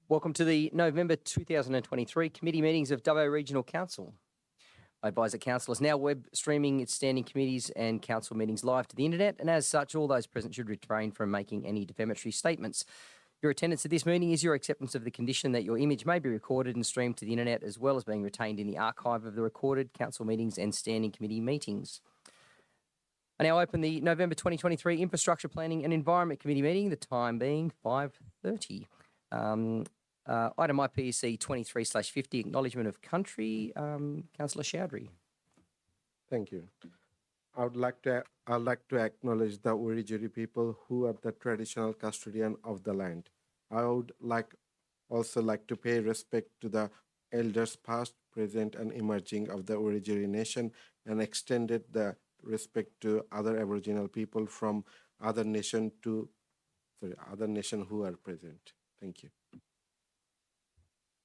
Welcome to the November 2023 committee meetings of Dubbo Regional Council. I advise that Council is now web streaming its standing committees and council meetings live to the internet, and as such, all those present should refrain from making any defamatory statements. Your attendance at this meeting is your acceptance of the condition that your image may be recorded and streamed to the internet, as well as being retained in the archive of the recorded council meetings and standing committee meetings. I now open the November 2023 Infrastructure Planning and Environment Committee meeting, the time being 5:30. Item IPC 23/50, Acknowledgement of Country. Councillor Chowdhury. Thank you. I'd like to acknowledge the Wiradjuri people who are the traditional custodian of the land. I would also like to pay respect to the elders past, present, and emerging of the Wiradjuri nation, and extended the respect to other Aboriginal people from other nation who are present. Thank you.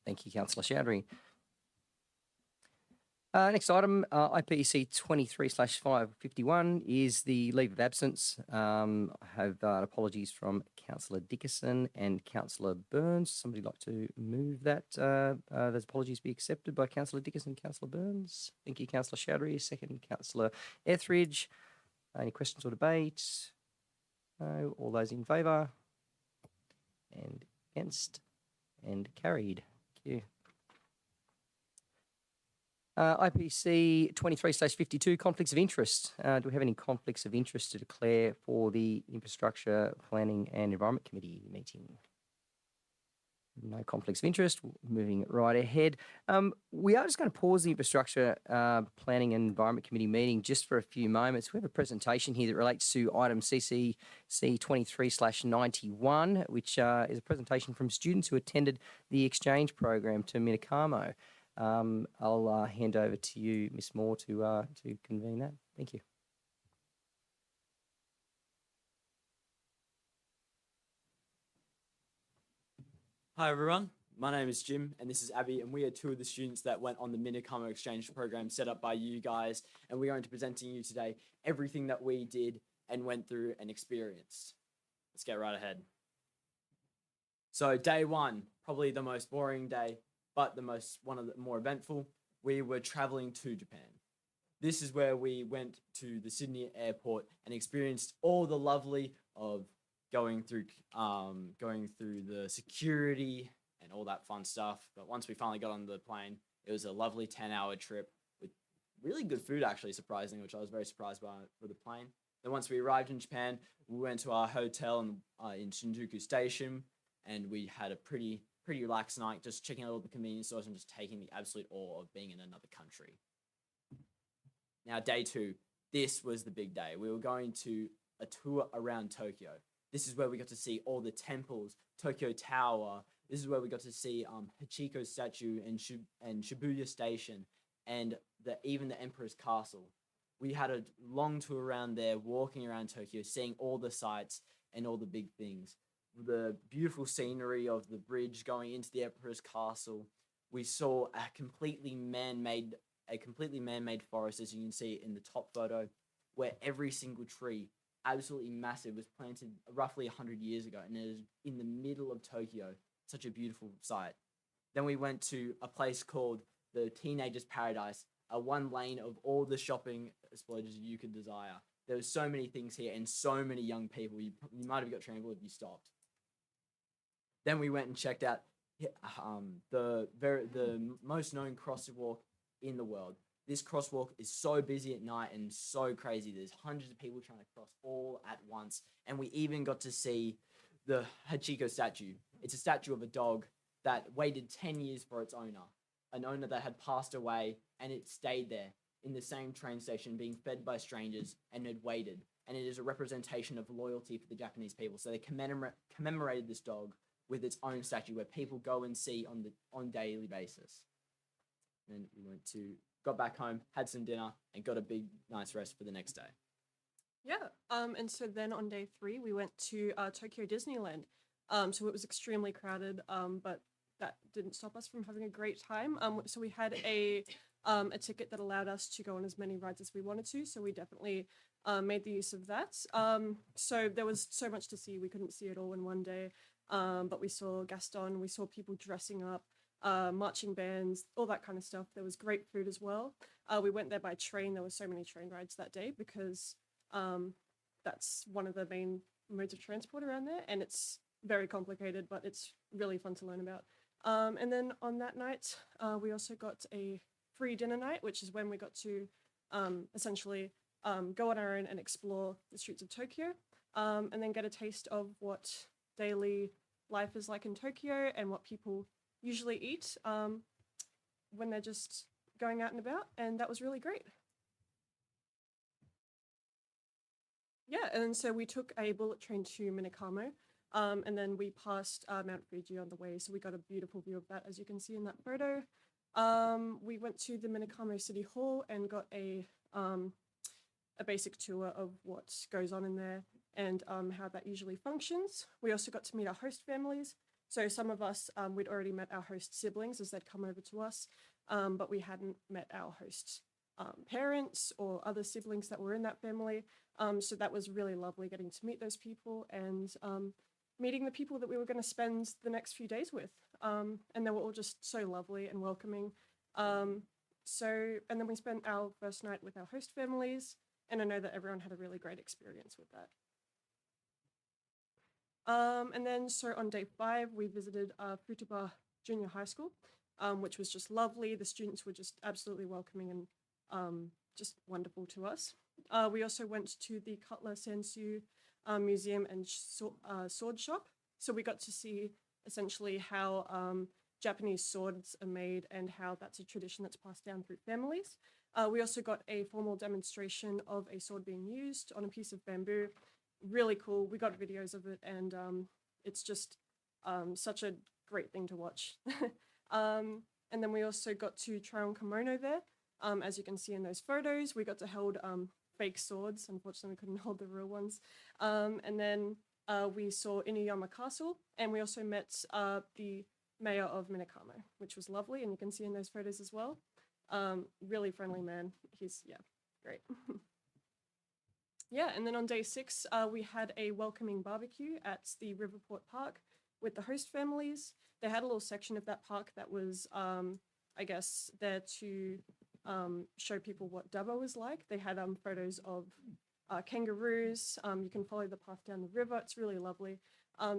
Thank you, Councillor Chowdhury. Next item, IPC 23/551 is the leave of absence. I have apologies from Councillor Dickerson and Councillor Burns. Somebody like to move that? Those apologies be accepted by Councillor Dickerson and Councillor Burns. Thank you, Councillor Chowdhury. Second, Councillor Etheridge. Any questions or debate? No. All those in favour? And against? And carried. Thank you. IPC 23/52, conflicts of interest. Do we have any conflicts of interest to declare for the Infrastructure Planning and Environment Committee meeting? No conflicts of interest. Moving right ahead. We are just going to pause the Infrastructure Planning and Environment Committee meeting just for a few moments. We have a presentation here that relates to item CCC 23/91, which is a presentation from students who attended the exchange program to Minakamo. I'll hand over to you, Ms. Moore, to convene that. Thank you. Hi everyone, my name is Jim and this is Abby, and we are two of the students that went on the Minakamo exchange program set up by you guys, and we're going to be presenting you today everything that we did and went through and experienced. Let's get right ahead. So day one, probably the most boring day, but one of the more eventful. We were traveling to Japan. This is where we went to the Sydney airport and experienced all the lovely of going through the security and all that fun stuff. But once we finally got on the plane, it was a lovely 10-hour trip with really good food, actually, surprisingly, which I was very surprised by for the plane. Then once we arrived in Japan, we went to our hotel in Shinjuku Station, and we had a pretty relaxed night, just checking out all the convenience stores and just taking the absolute awe of being in another country. Now, day two, this was the big day. We were going to a tour around Tokyo. This is where we got to see all the temples, Tokyo Tower. This is where we got to see Hachiko statue and Shibuya Station, and even the Emperor's Castle. We had a long tour around there, walking around Tokyo, seeing all the sights and all the big things. The beautiful scenery of the bridge going into the Emperor's Castle. We saw a completely man-made forest, as you can see in the top photo, where every single tree, absolutely massive, was planted roughly 100 years ago, and it is in the middle of Tokyo. Such a beautiful sight. Then we went to a place called the Teenager's Paradise, a one lane of all the shopping explosions you could desire. There were so many things here and so many young people. You might have got trampled if you stopped. Then we went and checked out the most known crosswalk in the world. This crosswalk is so busy at night and so crazy. There's hundreds of people trying to cross all at once. And we even got to see the Hachiko statue. It's a statue of a dog that waited 10 years for its owner, an owner that had passed away, and it stayed there in the same train station being fed by strangers and had waited. And it is a representation of loyalty for the Japanese people. So they commemorated this dog with its own statue where people go and see on daily basis. And we got back home, had some dinner, and got a big, nice rest for the next day. Yeah, and so then on day 3, we went to Tokyo Disneyland. So it was extremely crowded, but that didn't stop us from having a great time. So we had a ticket that allowed us to go on as many rides as we wanted to, so we definitely made the use of that. So there was so much to see, we couldn't see it all in one day. but we saw Gaston, we saw people dressing up, marching bands, all that kind of stuff. There was great food as well. We went there by train. There were so many train rides that day because that's one of the main modes of transport around there, and it's very complicated, but it's really fun to learn about. And then on that night, we also got a free dinner night, which is when we got to essentially go on our own and explore the streets of Tokyo, and then get a taste of what daily life is like in Tokyo and what people usually eat when they're just going out and about. And that was really great. Yeah, and so we took a bullet train to Minakamo, and then we passed Mount Fuji on the way, so we got a beautiful view of that, as you can see in that photo. We went to the Minakamo City Hall and got a basic tour of what goes on in there and how that usually functions. We also got to meet our host families. So some of us, we'd already met our host siblings as they'd come over to us, but we hadn't met our host parents or other siblings that were in that family. So that was really lovely getting to meet those people and meeting the people that we were going to spend the next few days with. And they were all just so lovely and welcoming. And then we spent our first night with our host families, and I know that everyone had a really great experience with that. And then so on day 5, we visited Futaba Junior High School, which was just lovely. The students were just absolutely welcoming and just wonderful to us. We also went to the Cutler Sansu Museum and Sword Shop. So we got to see essentially how Japanese swords are made and how that's a tradition that's passed down through families. We also got a formal demonstration of a sword being used on a piece of bamboo. Really cool. We got videos of it, and it's just such a great thing to watch. And then we also got to try on kimono there. As you can see in those photos, we got to hold fake swords. Unfortunately, we couldn't hold the real ones. And then we saw Inuyama Castle, and we also met the mayor of Minakamo, which was lovely, and you can see in those photos as well. Really friendly man. He's, yeah, great. Yeah, and then on day 6, we had a welcoming barbecue at the Riverport Park with the host families. They had a little section of that park that was, I guess, there to show people what Dubbo was like. They had photos of kangaroos. You can follow the path down the river. It's really lovely.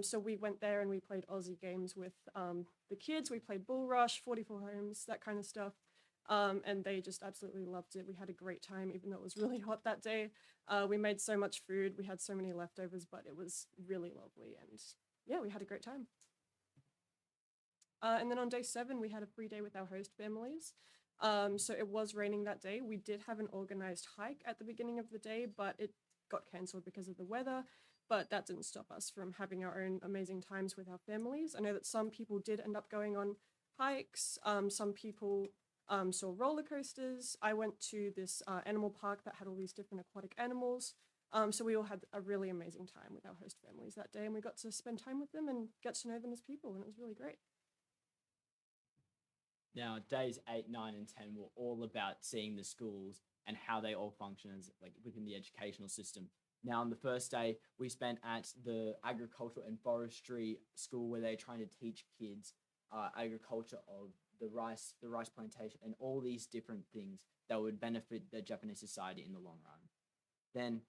So we went there and we played Aussie games with the kids. We played Bull Rush, 44 Homes, that kind of stuff. And they just absolutely loved it. We had a great time, even though it was really hot that day. We made so much food. We had so many leftovers, but it was really lovely. And yeah, we had a great time. And then on day 7, we had a free day with our host families. So it was raining that day. We did have an organized hike at the beginning of the day, but it got cancelled because of the weather. But that didn't stop us from having our own amazing times with our families. I know that some people did end up going on hikes. Some people saw roller coasters. I went to this animal park that had all these different aquatic animals. So we all had a really amazing time with our host families that day, and we got to spend time with them and get to know them as people, and it was really great. Now, days 8, 9, and 10 were all about seeing the schools and how they all function as like within the educational system. Now, on the first day, we spent at the agricultural and forestry school where they're trying to teach kids agriculture of the rice plantation, and all these different things that would benefit the Japanese society in the long run. Then,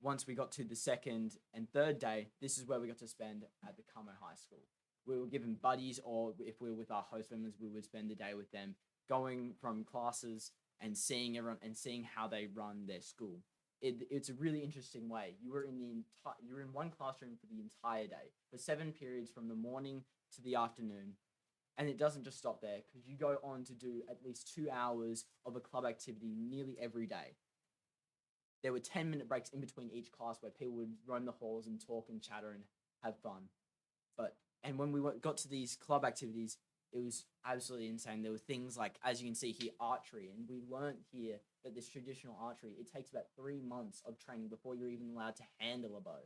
once we got to the second and third day, this is where we got to spend at the Kamo High School. We were given buddies, or if we were with our host families, we would spend the day with them, going from classes and seeing everyone and seeing how they run their school. It's a really interesting way. You were in one classroom for the entire day, for 7 periods from the morning to the afternoon. And it doesn't just stop there, because you go on to do at least 2 hours of a club activity nearly every day. There were 10-minute breaks in between each class where people would roam the halls and talk and chatter and have fun. And when we got to these club activities, it was absolutely insane. There were things like, as you can see here, archery. And we learned here that this traditional archery, it takes about 3 months of training before you're even allowed to handle a bow.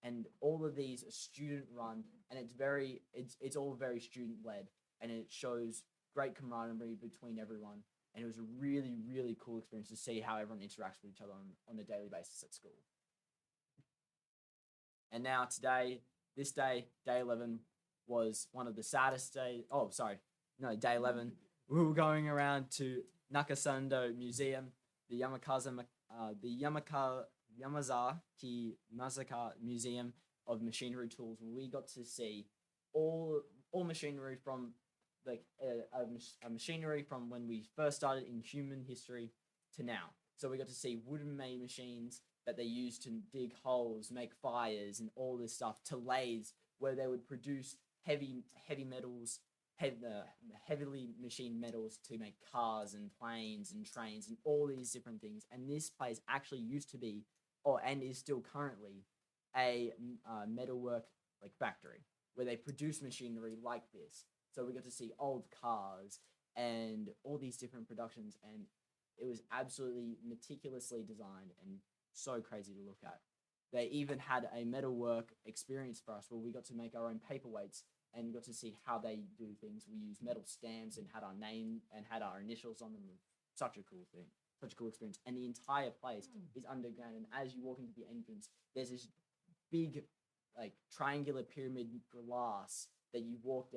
And all of these are student-run, and it's all very student-led, and it shows great camaraderie between everyone. And it was a really, really cool experience to see how everyone interacts with each other on a daily basis at school. And now today, this day, day 11, was one of the saddest days. Oh, sorry, no, day 11. We were going around to Nakasando Museum, the Yamazaki Masaka Museum of Machinery Tools. We got to see all machinery from a machinery from when we first started in human history to now. So we got to see wooden made machines that they used to dig holes, make fires, and all this stuff, to lathes where they would produce heavy metals, heavily machined metals to make cars and planes and trains and all these different things. And this place actually used to be, and is still currently, a metalwork factory where they produce machinery like this. So we got to see old cars and all these different productions, and it was absolutely meticulously designed and so crazy to look at. They even had a metalwork experience for us where we got to make our own paperweights and got to see how they do things. We used metal stamps and had our name and had our initials on them. Such a cool thing, such a cool experience. And the entire place is underground. And as you walk into the entrance, there's this big, triangular pyramid glass that you walk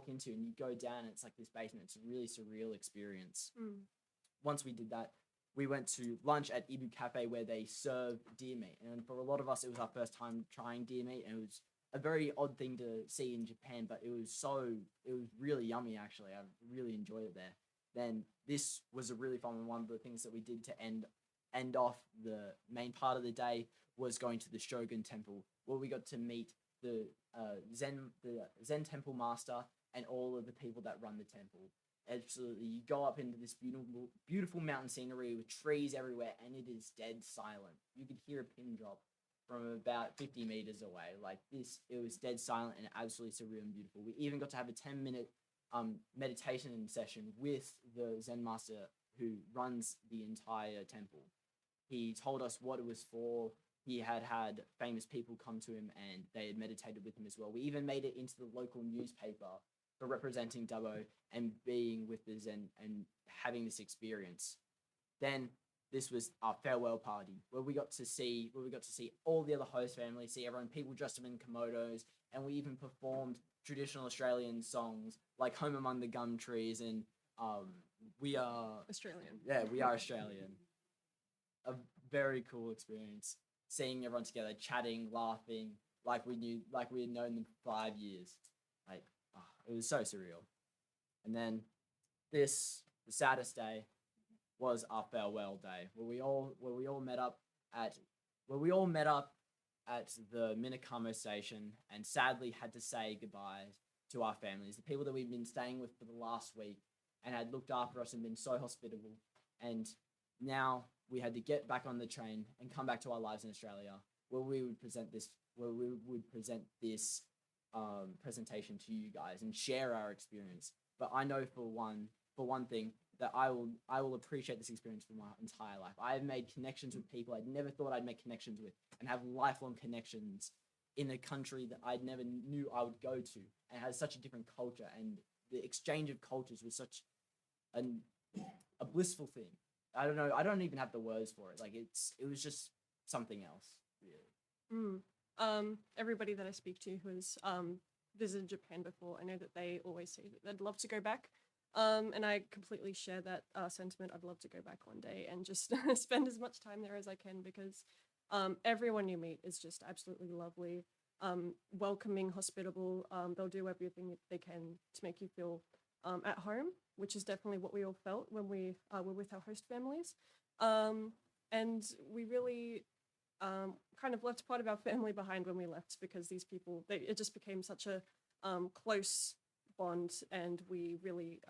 into, and you go down, and it's like this basement. It's a really surreal experience. Once we did that, we went to lunch at Ibu Cafe where they serve deer meat. And for a lot of us, it was our first time trying deer meat, and it was a very odd thing to see in Japan, but it was really yummy, actually. I really enjoyed it there. Then this was a really fun one. One of the things that we did to end off the main part of the day was going to the Shogun Temple, where we got to meet the Zen temple master and all of the people that run the temple. Absolutely, you go up into this beautiful mountain scenery with trees everywhere, and it is dead silent. You could hear a pin drop from about 50 meters away. Like this, it was dead silent and absolutely surreal and beautiful. We even got to have a 10-minute meditation session with the Zen master who runs the entire temple. He told us what it was for. He had famous people come to him, and they had meditated with him as well. We even made it into the local newspaper for representing Dubbo and being with the Zen and having this experience. Then this was our farewell party, where we got to see all the other host families, see everyone, people dressed up in komodos, and we even performed traditional Australian songs like "Home Among the Gum Trees" and "We Are Australian. Yeah, we are Australian." A very cool experience, seeing everyone together, chatting, laughing, like we had known them for 5 years. It was so surreal. And then the saddest day, was our farewell day, where we all met up at the Minakamo station, and sadly had to say goodbye to our families, the people that we've been staying with for the last week and had looked after us and been so hospitable. And now we had to get back on the train and come back to our lives in Australia, where we would present this presentation to you guys and share our experience. But I know for one thing that I will appreciate this experience for my entire life. I have made connections with people I never thought I'd make connections with, and have lifelong connections in a country that I never knew I would go to, and has such a different culture, and the exchange of cultures was such a blissful thing. I don't know. I don't even have the words for it. It was just something else, really. Everybody that I speak to who has visited Japan before, I know that they always say that they'd love to go back. And I completely share that sentiment. I'd love to go back one day and just spend as much time there as I can, because everyone you meet is just absolutely lovely, welcoming, hospitable. They'll do everything they can to make you feel at home, which is definitely what we all felt when we were with our host families. And we really kind of left part of our family behind when we left, because these people, it just became such a close bond, and we really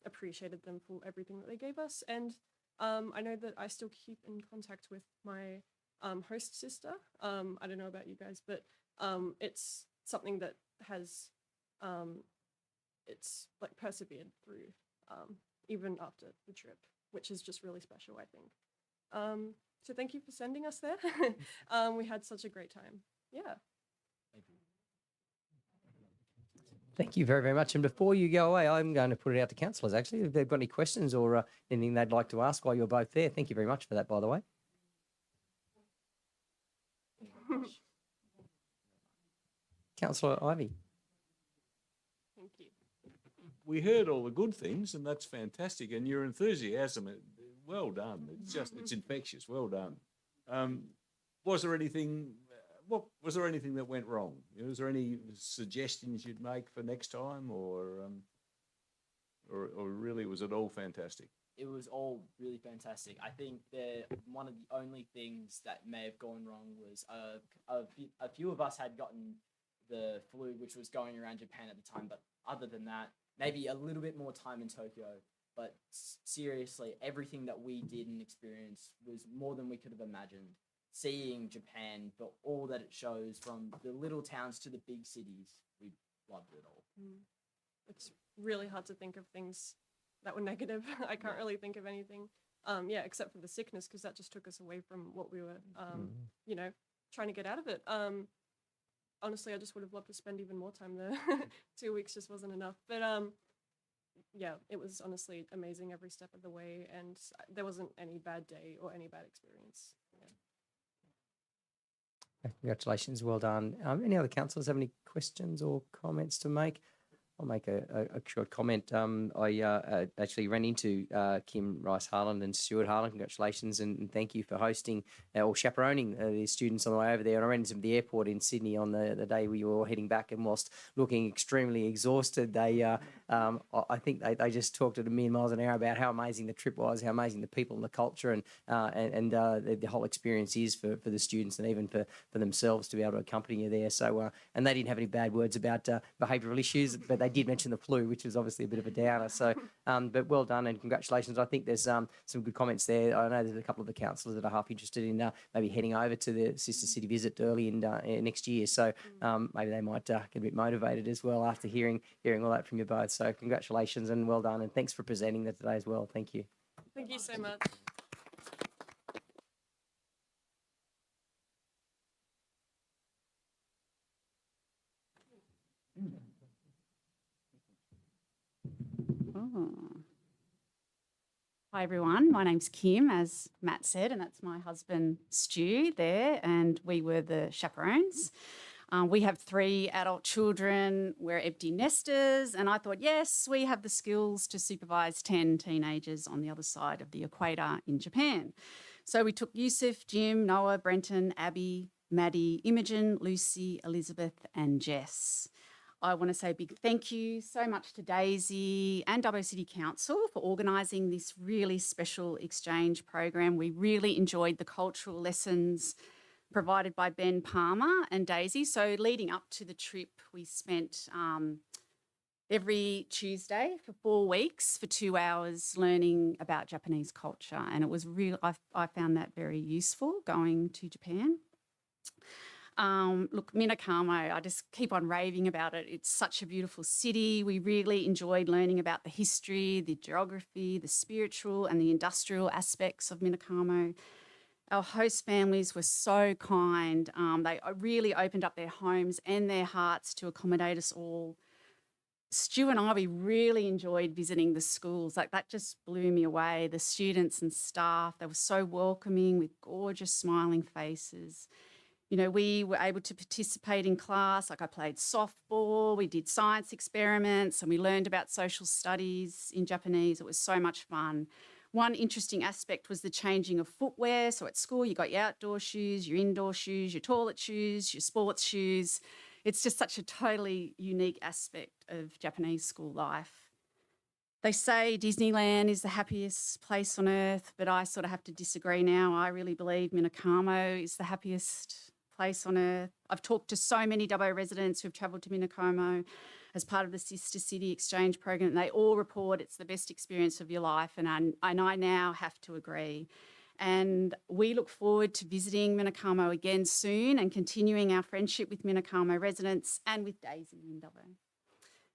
appreciated them for everything that they gave us. And I know that I still keep in contact with my host sister. I don't know about you guys, but it's something that has it's persevered through even after the trip, which is just really special, I think. So thank you for sending us there. We had such a great time. Yeah. Thank you. Thank you very, very much. And before you go away, I'm going to put it out to councillors, actually, if they've got any questions or anything they'd like to ask while you're both there. Thank you very much for that, by the way. Councillor Ivy. Thank you. We heard all the good things, and that's fantastic. And your enthusiasm, well done. It's infectious. Well done. Was there anything? Was there anything that went wrong? Was there any suggestions you'd make for next time, or really was it all fantastic? It was all really fantastic. I think one of the only things that may have gone wrong was a few of us had gotten the flu, which was going around Japan at the time. But other than that, maybe a little bit more time in Tokyo. But seriously, everything that we did and experienced was more than we could have imagined. Seeing Japan, but all that it shows, from the little towns to the big cities, we loved it all. It's really hard to think of things that were negative. I can't really think of anything. Yeah, except for the sickness, because that just took us away from what we were, you know, trying to get out of it. Honestly, I just would have loved to spend even more time there. 2 weeks just wasn't enough. But yeah, it was honestly amazing every step of the way, and there wasn't any bad day or any bad experience. Yeah. Congratulations, well done. Any other councillors have any questions or comments to make? I'll make a short comment. I actually ran into Kim Rice Harland and Stuart Harland. Congratulations and thank you for hosting or chaperoning the students on the way over there. And I ran into them at the airport in Sydney on the day we were all heading back, and whilst looking extremely exhausted, they I think they just talked at a million miles an hour about how amazing the trip was, how amazing the people and the culture and the whole experience is for the students and even for themselves to be able to accompany you there. So and they didn't have any bad words about behavioural issues, but they did mention the flu, which was obviously a bit of a downer. So, but well done and congratulations. I think there's some good comments there. I know there's a couple of the councillors that are half interested in maybe heading over to the Sister City visit early in next year. So maybe they might get a bit motivated as well after hearing all that from you both. So congratulations and well done, and thanks for presenting that today as well. Thank you. Thank you so much. Oh. Hi everyone, my name's Kim, as Matt said, and that's my husband Stu there, and we were the chaperones. We have 3 adult children, we're empty nesters, and I thought, yes, we have the skills to supervise 10 teenagers on the other side of the equator in Japan. So we took Yusuf, Jim, Noah, Brenton, Abby, Maddie, Imogen, Lucy, Elizabeth and Jess. I want to say a big thank you so much to Daisy and Dubbo City Council for organising this really special exchange program. We really enjoyed the cultural lessons provided by Ben Palmer and Daisy. So leading up to the trip, we spent every Tuesday for 4 weeks for 2 hours learning about Japanese culture, and it was really, I found that very useful going to Japan. Look, Minakamo, I just keep on raving about it. It's such a beautiful city. We really enjoyed learning about the history, the geography, the spiritual and the industrial aspects of Minakamo. Our host families were so kind. They really opened up their homes and their hearts to accommodate us all. Stu and I, we really enjoyed visiting the schools. Like, that just blew me away. The students and staff, they were so welcoming with gorgeous smiling faces. You know, we were able to participate in class. Like, I played softball, we did science experiments, and we learned about social studies in Japanese. It was so much fun. One interesting aspect was the changing of footwear. So at school, you got your outdoor shoes, your indoor shoes, your toilet shoes, your sports shoes. It's just such a totally unique aspect of Japanese school life. They say Disneyland is the happiest place on earth, but I sort of have to disagree now. I really believe Minakamo is the happiest place on earth. I've talked to so many Dubbo residents who've travelled to Minakamo as part of the Sister City Exchange program, and they all report it's the best experience of your life, and I now have to agree. And we look forward to visiting Minakamo again soon and continuing our friendship with Minakamo residents and with Daisy in Dubbo.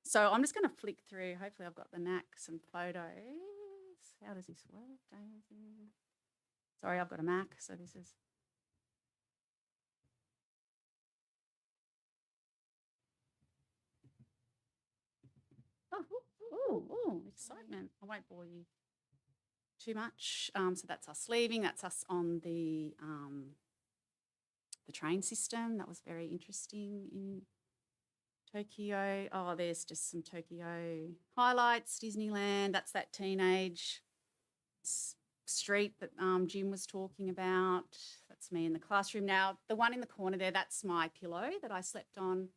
So I'm just going to flick through. Hopefully I've got the knack, some photos. How does this work, Daisy? Sorry, I've got a Mac, so this is... Oh, excitement. I won't bore you too much. So that's us leaving. That's us on the train system. That was very interesting Tokyo. Oh, there's just some Tokyo highlights. Disneyland. That's that teenage street that Jim was talking about. That's me in the classroom. Now, the one in the corner there, that's my pillow that I slept on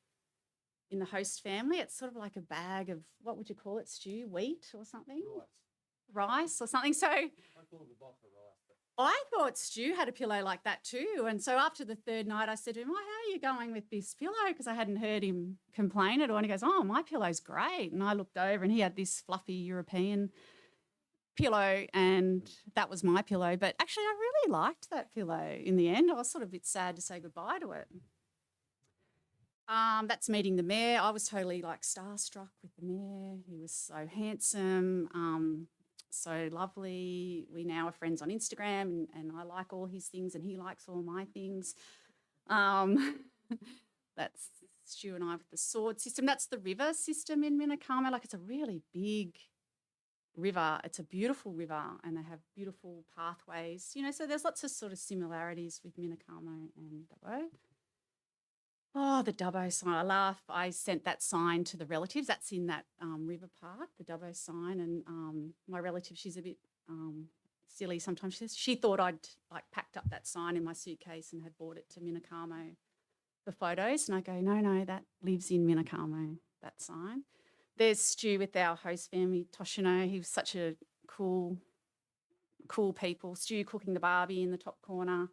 in the host family. It's sort of like a bag of, what would you call it, Stu? Wheat or something? Rice or something. So I thought Stu had a pillow like that too. And so after the third night, I said to him, "Oh, how are you going with this pillow?" Because I hadn't heard him complain at all. And he goes, "Oh, my pillow's great." And I looked over and he had this fluffy European pillow, and that was my pillow. But actually, I really liked that pillow in the end. I was sort of a bit sad to say goodbye to it. That's meeting the mayor. I was totally like starstruck with the mayor. He was so handsome, so lovely. We now are friends on Instagram, and I like all his things and he likes all my things. That's Stu and I with the sword system. That's the river system in Minakama. Like, it's a really big river. It's a beautiful river and they have beautiful pathways, you know, so there's lots of sort of similarities with Minakama and Dubbo. Oh, the Dubbo sign. I laugh. I sent that sign to the relatives. That's in that river park, the Dubbo sign. And my relative, she's a bit silly sometimes. She thought I'd like packed up that sign in my suitcase and had brought it to Minakamo for photos. And I go, no, that lives in Minakamo, that sign. There's Stu with our host family, Toshino. He was such a cool people. Stu cooking the barbie in the top corner.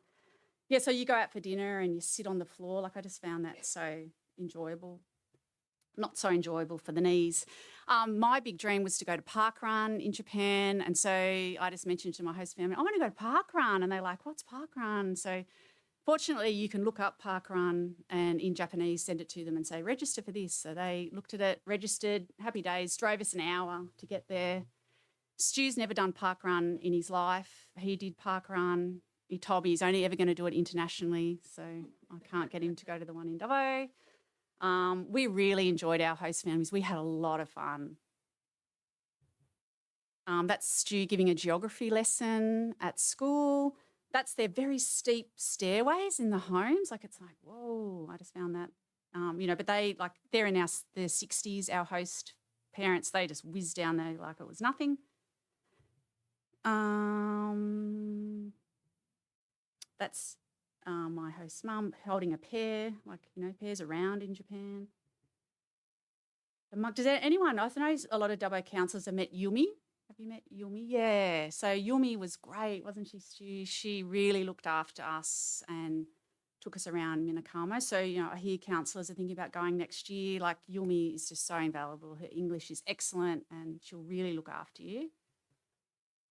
Yeah, so you go out for dinner and you sit on the floor. Like, I just found that so enjoyable. Not so enjoyable for the knees. My big dream was to go to Parkrun in Japan. And so I just mentioned to my host family, I want to go to Parkrun. And they're like, what's Parkrun? So fortunately, you can look up Parkrun and in Japanese send it to them and say, register for this. So they looked at it, registered, happy days, drove us an hour to get there. Stu's never done Parkrun in his life. He did Parkrun. He told me he's only ever going to do it internationally, so I can't get him to go to the one in Dubbo. We really enjoyed our host families. We had a lot of fun. That's Stu giving a geography lesson at school. That's their very steep stairways in the homes. Like, it's like, whoa, I just found that, you know, but they're in their 60s, our host parents, they just whizzed down there like it was nothing. That's my host's mum holding a pear, like, you know, pears around in Japan. Does anyone, I know a lot of Dubbo councillors have met Yumi. Have you met Yumi? Yeah. So Yumi was great, wasn't she? She really looked after us and took us around Minakamo. So, you know, I hear councillors are thinking about going next year. Like, Yumi is just so invaluable. Her English is excellent and she'll really look after you.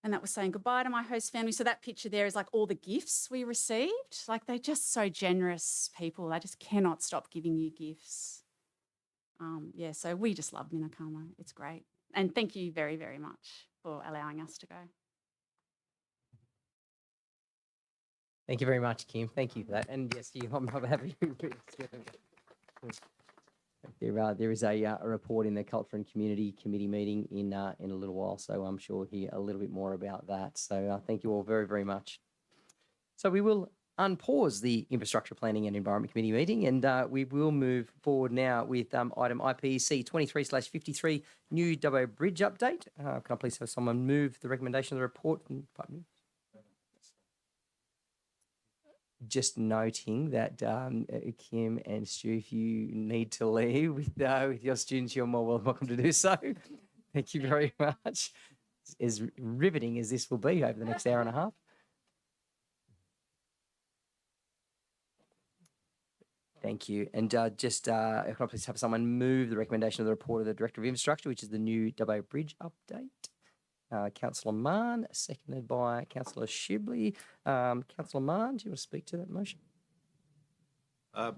And that was saying goodbye to my host family. So that picture there is like all the gifts we received. Like, they're just so generous people. They just cannot stop giving you gifts. Yeah, so we just love Minakamo. It's great. And thank you very, very much for allowing us to go. Thank you very much, Kim. Thank you for that. And yes, I'm happy. There is a report in the Culture and Community Committee meeting in a little while, so I'm sure we'll hear a little bit more about that. So thank you all very, very much. So we will unpause the Infrastructure Planning and Environment Committee meeting, and we will move forward now with item IPC 23/53, new Dubbo Bridge update. Can I please have someone move the recommendation of the report? Just noting that Kim and Stu, if you need to leave with your students, you're more welcome to do so. Thank you very much. As riveting as this will be over the next hour and a half. Thank you. And can I please have someone move the recommendation of the report of the Director of Infrastructure, which is the new Dubbo Bridge update? Councillor Mann, seconded by Councillor Shibley. Councillor Mann, do you want to speak to that motion? I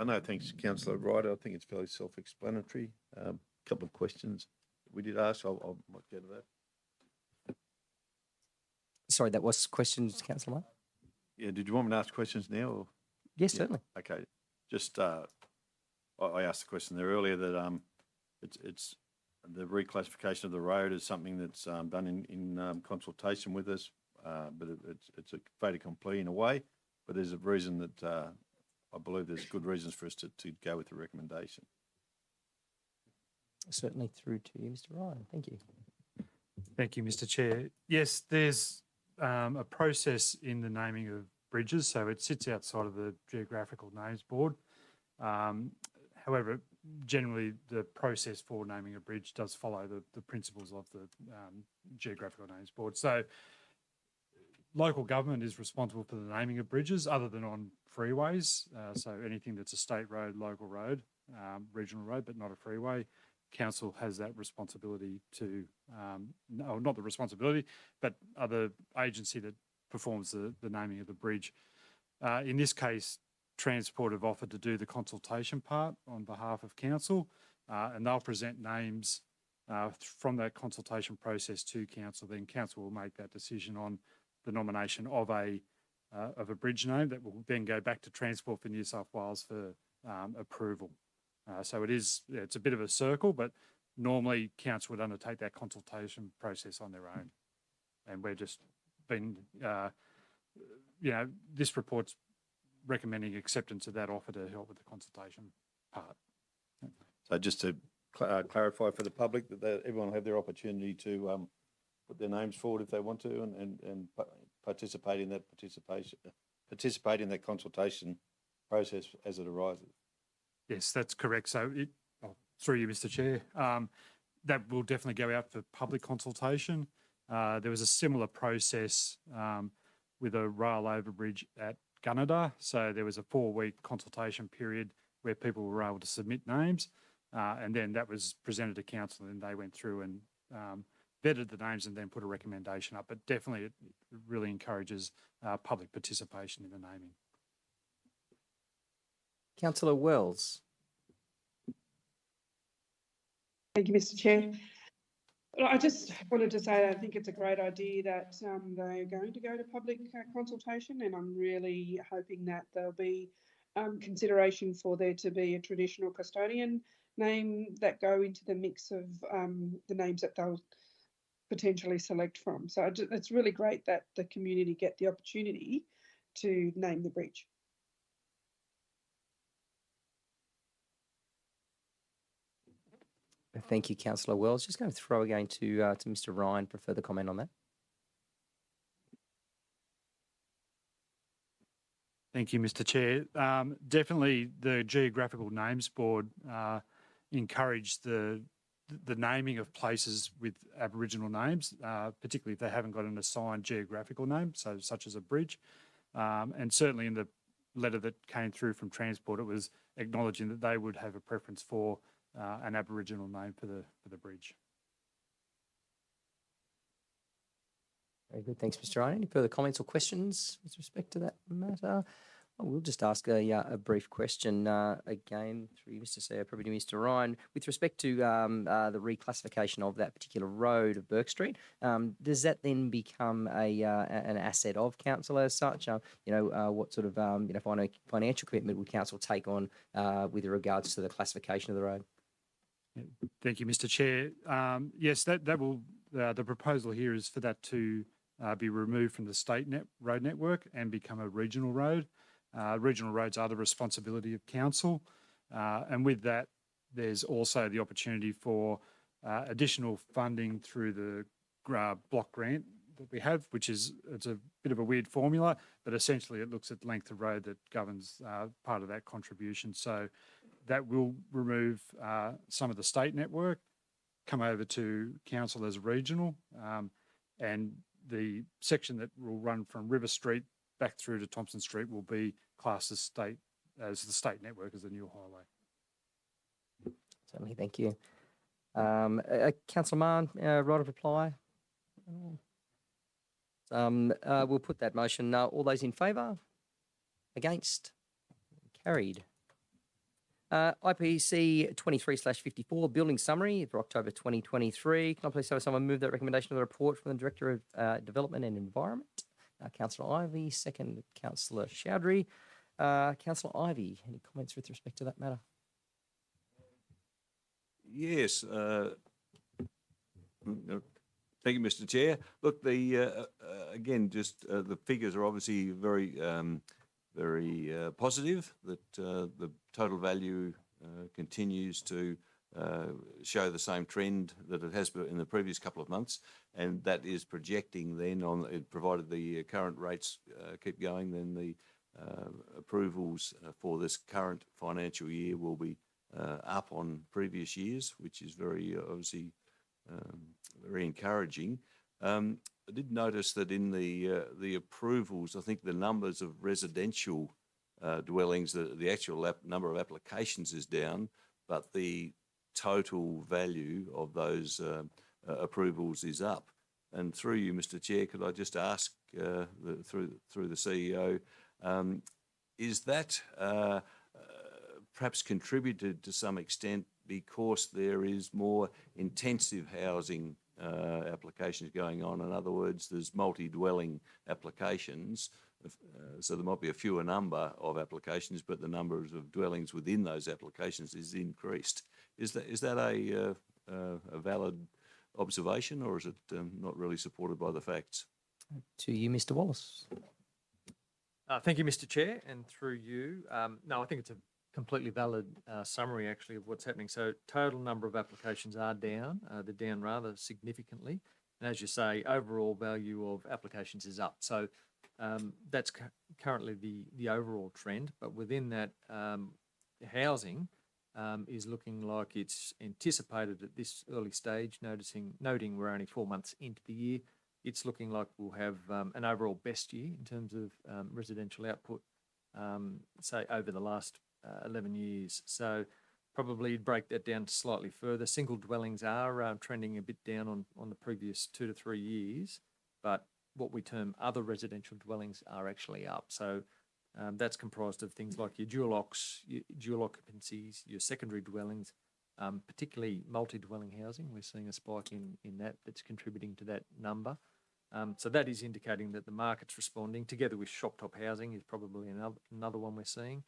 know, thanks, Councillor Ryder. I think it's fairly self-explanatory. A couple of questions we did ask. I might go to that. Sorry, that was questions, Councillor Mann? Yeah, did you want me to ask questions now? Or? Yes, Yeah, certainly. okay. Just, I asked the question there earlier that it's the reclassification of the road is something that's done in consultation with us, but it's a fait accompli in a way. But there's a reason that I believe there's good reasons for us to go with the recommendation. Certainly through to you, Mr. Ryan. Thank you. Thank you, Mr. Chair. Yes, there's a process in the naming of bridges, so it sits outside of the Geographical Names Board. However, generally the process for naming a bridge does follow the principles of the Geographical Names Board. So local government is responsible for the naming of bridges other than on freeways. So anything that's a state road, local road, regional road, but not a freeway, council has that responsibility to, no, not the responsibility, but other agency that performs the naming of the bridge. In this case, Transport have offered to do the consultation part on behalf of council, and they'll present names from that consultation process to council. Then council will make that decision on the nomination of a bridge name that will then go back to Transport for New South Wales for approval. So it's a bit of a circle, but normally council would undertake that consultation process on their own. And we're just been, this report's recommending acceptance of that offer to help with the consultation part. So just to clarify for the public that everyone will have their opportunity to put their names forward if they want to and participate in that consultation process as it arises. Yes, that's correct. So through you, Mr. Chair, that will definitely go out for public consultation. There was a similar process with a rail overbridge at Gunnedah. So there was a 4-week consultation period where people were able to submit names, and then that was presented to council, and they went through and vetted the names and then put a recommendation up. But definitely it really encourages public participation in the naming. Councillor Wells. Thank you, Mr. Chair. Well, I just wanted to say that I think it's a great idea that they're going to go to public consultation, and I'm really hoping that there'll be consideration for there to be a traditional custodian name that go into the mix of the names that they'll potentially select from. So it's really great that the community get the opportunity to name the bridge. Thank you, Councillor Wells. Just going to throw again to Mr. Ryan for further comment on that. Thank you, Mr. Chair. Definitely the Geographical Names Board encourage the naming of places with Aboriginal names, particularly if they haven't got an assigned geographical name, so such as a bridge. And certainly in the letter that came through from Transport, it was acknowledging that they would have a preference for an Aboriginal name for the bridge. Very good. Thanks, Mr. Ryan. Any further comments or questions with respect to that matter? We'll just ask a brief question again through you, Mr. CEO, probably to Mr. Ryan. With respect to the reclassification of that particular road of Burke Street, does that then become an asset of council as such? What sort of financial commitment would council take on with regards to the classification of the road? Thank you, Mr. Chair. Yes, that will. The proposal here is for that to be removed from the state road network and become a regional road. Regional roads are the responsibility of council, and with that, there's also the opportunity for additional funding through the block grant that we have, it's a bit of a weird formula, but essentially it looks at length of road that governs part of that contribution. So that will remove some of the state network, come over to council as regional, and the section that will run from River Street back through to Thompson Street will be classed as the state network as the new highway. Certainly, thank you. Councillor Mann, right of reply? We'll put that motion. All those in favour? Against? Carried. IPC 23/54, Building Summary for October 2023. Can I please have someone move that recommendation of the report from the Director of Development and Environment? Councillor Ivey, second Councillor Chowdhury. Councillor Ivey, any comments with respect to that matter? Yes. Thank you, Mr. Chair. Look, again, just the figures are obviously very very positive that the total value continues to show the same trend that it has been in the previous couple of months, and that is projecting then on, provided the current rates keep going, then the approvals for this current financial year will be up on previous years, which is very obviously very encouraging. I did notice that in the approvals, I think the numbers of residential dwellings, the actual number of applications is down, but the total value of those approvals is up. And through you, Mr. Chair, could I just ask through the CEO, is that perhaps contributed to some extent because there is more intensive housing applications going on? In other words, there's multi-dwelling applications, so there might be a fewer number of applications, but the numbers of dwellings within those applications is increased. Is that a valid observation, or is it not really supported by the facts? To you, Mr. Wallace. Thank you, Mr. Chair, and through you. No, I think it's a completely valid summary, actually, of what's happening. So total number of applications are down. They're down rather significantly. And as you say, overall value of applications is up. So that's currently the overall trend. But within that, housing is looking like it's anticipated at this early stage, noting we're only 4 months into the year. It's looking like we'll have an overall best year in terms of residential output, say, over the last 11 years. So probably break that down slightly further. Single dwellings are trending a bit down on the previous 2 to 3 years, but what we term other residential dwellings are actually up. So that's comprised of things like your dual occupancies, your secondary dwellings, particularly multi-dwelling housing. We're seeing a spike in that that's contributing to that number. So that is indicating that the market's responding, together with shop-top housing is probably another one we're seeing,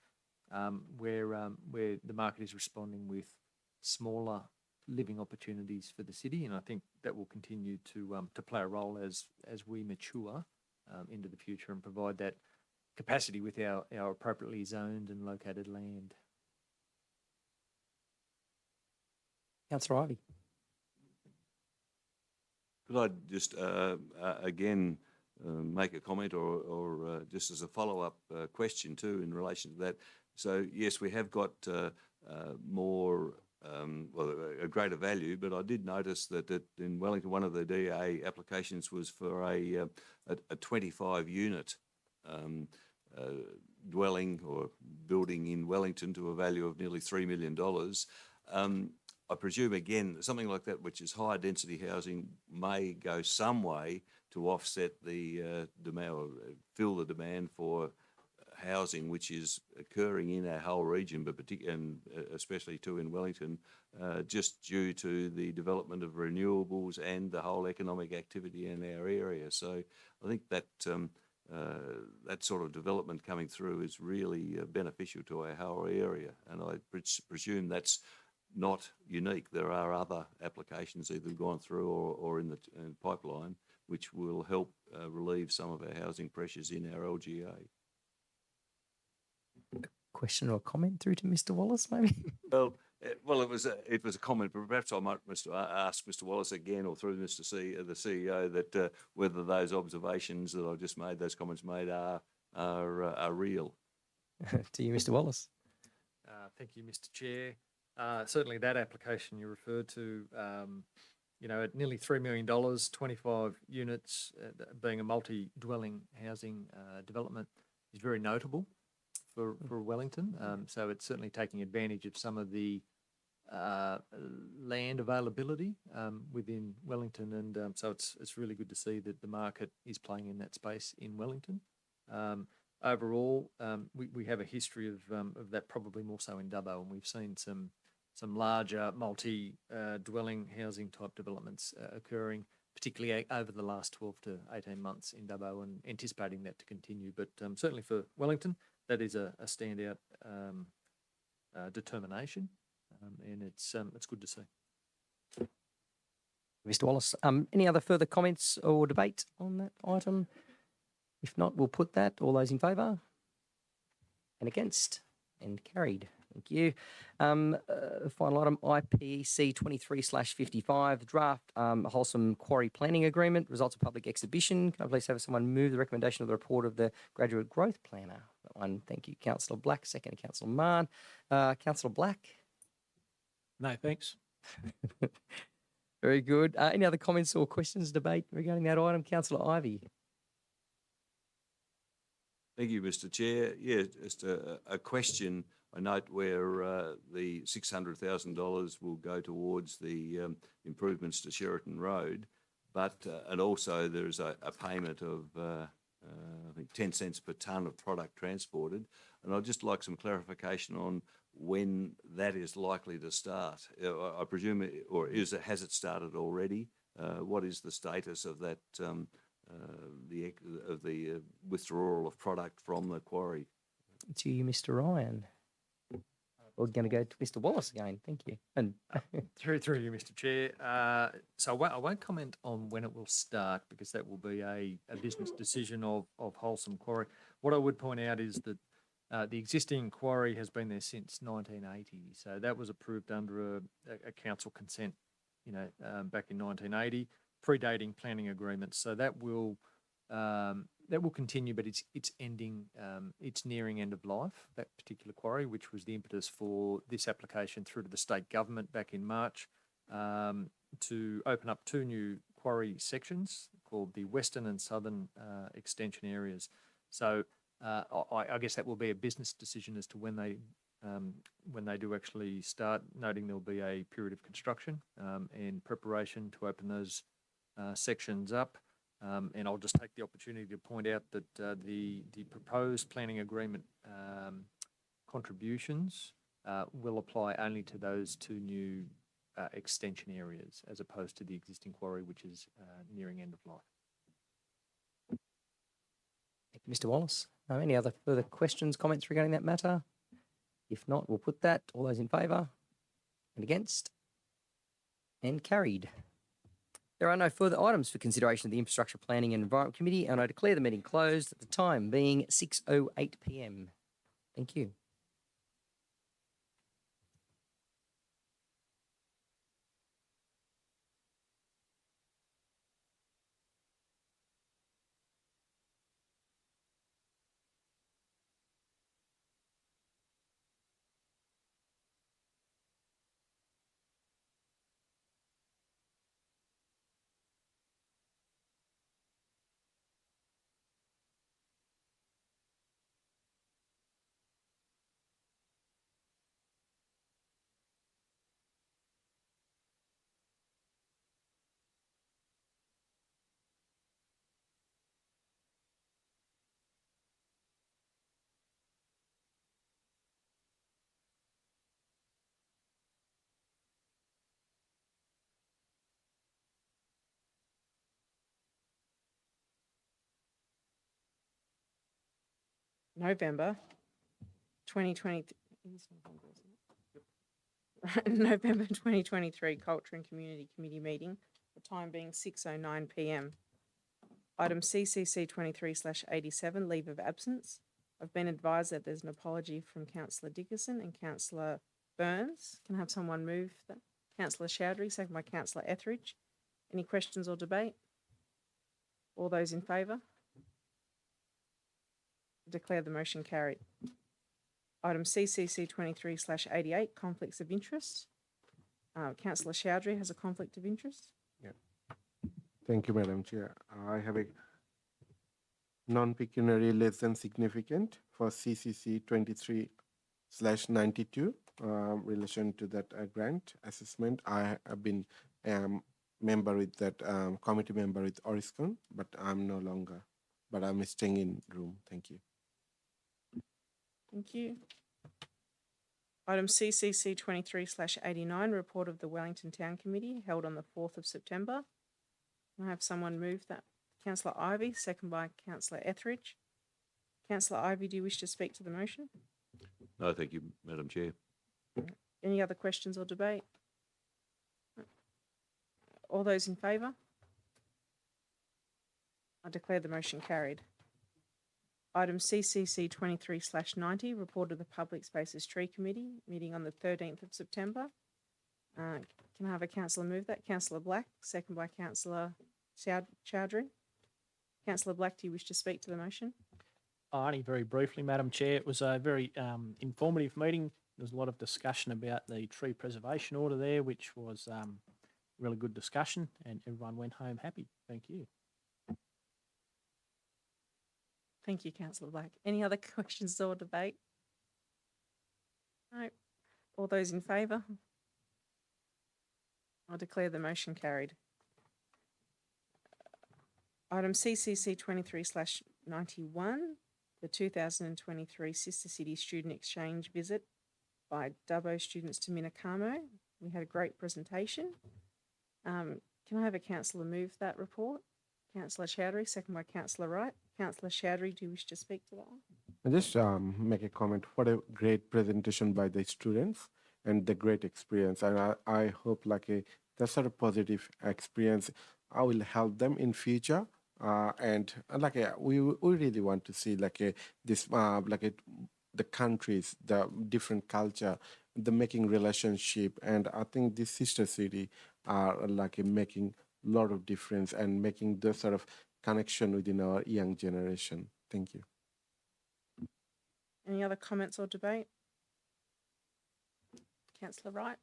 where the market is responding with smaller living opportunities for the city, and I think that will continue to play a role as we mature into the future and provide that capacity with our appropriately zoned and located land. Councillor Ivey. Could I just again make a comment or just as a follow-up question too in relation to that? So yes, we have got more, a greater value, but I did notice that in Wellington, one of the DA applications was for a 25-unit dwelling or building in Wellington to a value of nearly $3 million. I presume, again, something like that, which is higher density housing, may go some way to offset the demand or fill the demand for housing, which is occurring in our whole region, but particularly and especially too in Wellington, just due to the development of renewables and the whole economic activity in our area. So I think that that sort of development coming through is really beneficial to our whole area, and I presume that's not unique. There are other applications either gone through or in the pipeline, which will help relieve some of our housing pressures in our LGA. Question or comment through to Mr. Wallace, maybe? Well, it was a comment, but perhaps I might ask Mr. Wallace again, or through the CEO, that whether those observations that I just made, those comments made, are real. To you, Mr. Wallace. Thank you, Mr. Chair. Certainly that application you referred to, at nearly $3 million, 25 units, being a multi-dwelling housing development, is very notable for Wellington. So it's certainly taking advantage of some of the land availability within Wellington, and so it's really good to see that the market is playing in that space in Wellington. Overall, we have a history of that, probably more so in Dubbo, and we've seen some larger multi-dwelling housing type developments occurring, particularly over the last 12 to 18 months in Dubbo, and anticipating that to continue. But certainly for Wellington, that is a standout determination, and it's good to see. Mr. Wallace, any other further comments or debate on that item? If not, we'll put that. All those in favour? And against? And carried. Thank you. Final item, IPC 23/55, draft Wholesome Quarry Planning Agreement, results of public exhibition. Can I please have someone move the recommendation of the report of the Graduate Growth Planner? That one, thank you, Councillor Black. Second, Councillor Mann. Councillor Black. No, thanks. Very good. Any other comments or questions, debate regarding that item? Councillor Ivey. Thank you, Mr. Chair. Yeah, just a question. I note where the $600,000 will go towards the improvements to Sheraton Road, but and also there's a payment of I think 10 cents per tonne of product transported, and I'd just like some clarification on when that is likely to start. I presume, has it started already? What is the status of that? The withdrawal of product from the quarry. To you, Mr. Ryan. We're going to go to Mr. Wallace again. Thank you. And Through you, Mr. Chair. So I won't comment on when it will start because that will be a business decision of Wholesome Quarry. What I would point out is that the existing quarry has been there since 1980. So that was approved under a council consent, back in 1980, predating planning agreements. So that will continue, but it's ending. It's nearing end of life. That particular quarry, which was the impetus for this application through to the state government back in March, to open up two new quarry sections called the Western and Southern extension areas. So I guess that will be a business decision as to when they do actually start. Noting there will be a period of construction and preparation to open those sections up. And I'll just take the opportunity to point out that the proposed planning agreement contributions will apply only to those two new extension areas as opposed to the existing quarry, which is nearing end of life. thank you, Mr. Wallace. Any other further questions, comments regarding that matter? If not, we'll put that. All those in favour? And against? And carried. There are no further items for consideration of the Infrastructure Planning and Environment Committee, and I declare the meeting closed at the time being 6:08 p.m. Thank you. November 2020. November 2023 Culture and Community Committee meeting, the time being 6:09 p.m. Item CCC 23/87, leave of absence. I've been advised that there's an apology from Councillor Dickerson and Councillor Burns. Can I have someone move that? Councillor Chowdhury, second by Councillor Etheridge. Any questions or debate? All those in favour? Declare the motion carried. Item CCC 23/88, conflicts of interest. Councillor Chowdhury has a conflict of interest. Thank you, Madam Chair. I have a non-pecuniary less than significant for CCC 23/92 relation to that grant assessment. I have been member with that committee member with Oriscon, but I'm no longer. But I'm staying in room. Thank you. Thank you. Item CCC 23/89, report of the Wellington Town Committee held on the 4th of September. Can I have someone move that? Councillor Ivey, second by Councillor Etheridge. Councillor Ivey, do you wish to speak to the motion? No, thank you, Madam Chair. Any other questions or debate? All those in favour? I declare the motion carried. Item CCC 23/90, report of the Public Spaces Tree Committee, meeting on the 13th of September. Can I have a councillor move that? Councillor Black, second by Councillor Chowdhury. Councillor Black, do you wish to speak to the motion? Only very briefly, Madam Chair. It was a very informative meeting. There was a lot of discussion about the tree preservation order there, which was really good discussion, and everyone went home happy. Thank you. Thank you, Councillor Black. Any other questions or debate? No. All those in favour? I'll declare the motion carried. Item CCC 23/91, the 2023 Sister City Student Exchange visit by Dubbo students to Minakamo. We had a great presentation. Can I have a councillor move that report? Councillor Chowdhury, second by Councillor Wright. Councillor Chowdhury, do you wish to speak to that one? I just make a comment. What a great presentation by the students and the great experience. And I hope that sort of positive experience will help them in future. We really want to see the countries, the different culture, the making relationship, and I think this sister city are making a lot of difference and making the sort of connection within our young generation. Thank you. Any other comments or debate? Councillor Wright?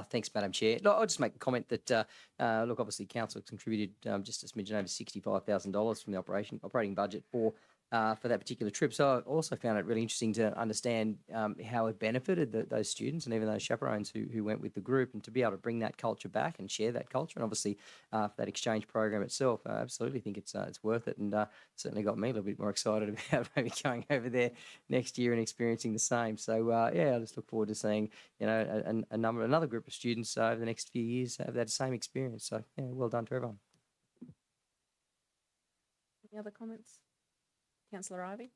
Thanks, Madam Chair. Look, I'll just make a comment that, look, obviously council contributed just a smidgen over $65,000 from the operating budget for that particular trip. So I also found it really interesting to understand how it benefited those students and even those chaperones who went with the group, and to be able to bring that culture back and share that culture. And obviously for that exchange program itself, I absolutely think it's worth it, and certainly got me a little bit more excited about maybe going over there next year and experiencing the same. So I just look forward to seeing another group of students over the next few years have that same experience. So yeah, well done to everyone. Any other comments? Councillor Ivey?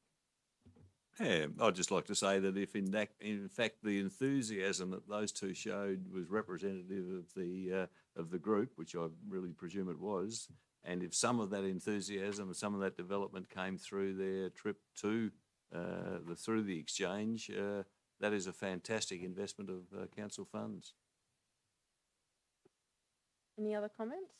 Yeah, I'd just like to say that if in fact the enthusiasm that those two showed was representative of the group, which I really presume it was, and if some of that enthusiasm and some of that development came through their trip to through the exchange, that is a fantastic investment of council funds. Any other comments?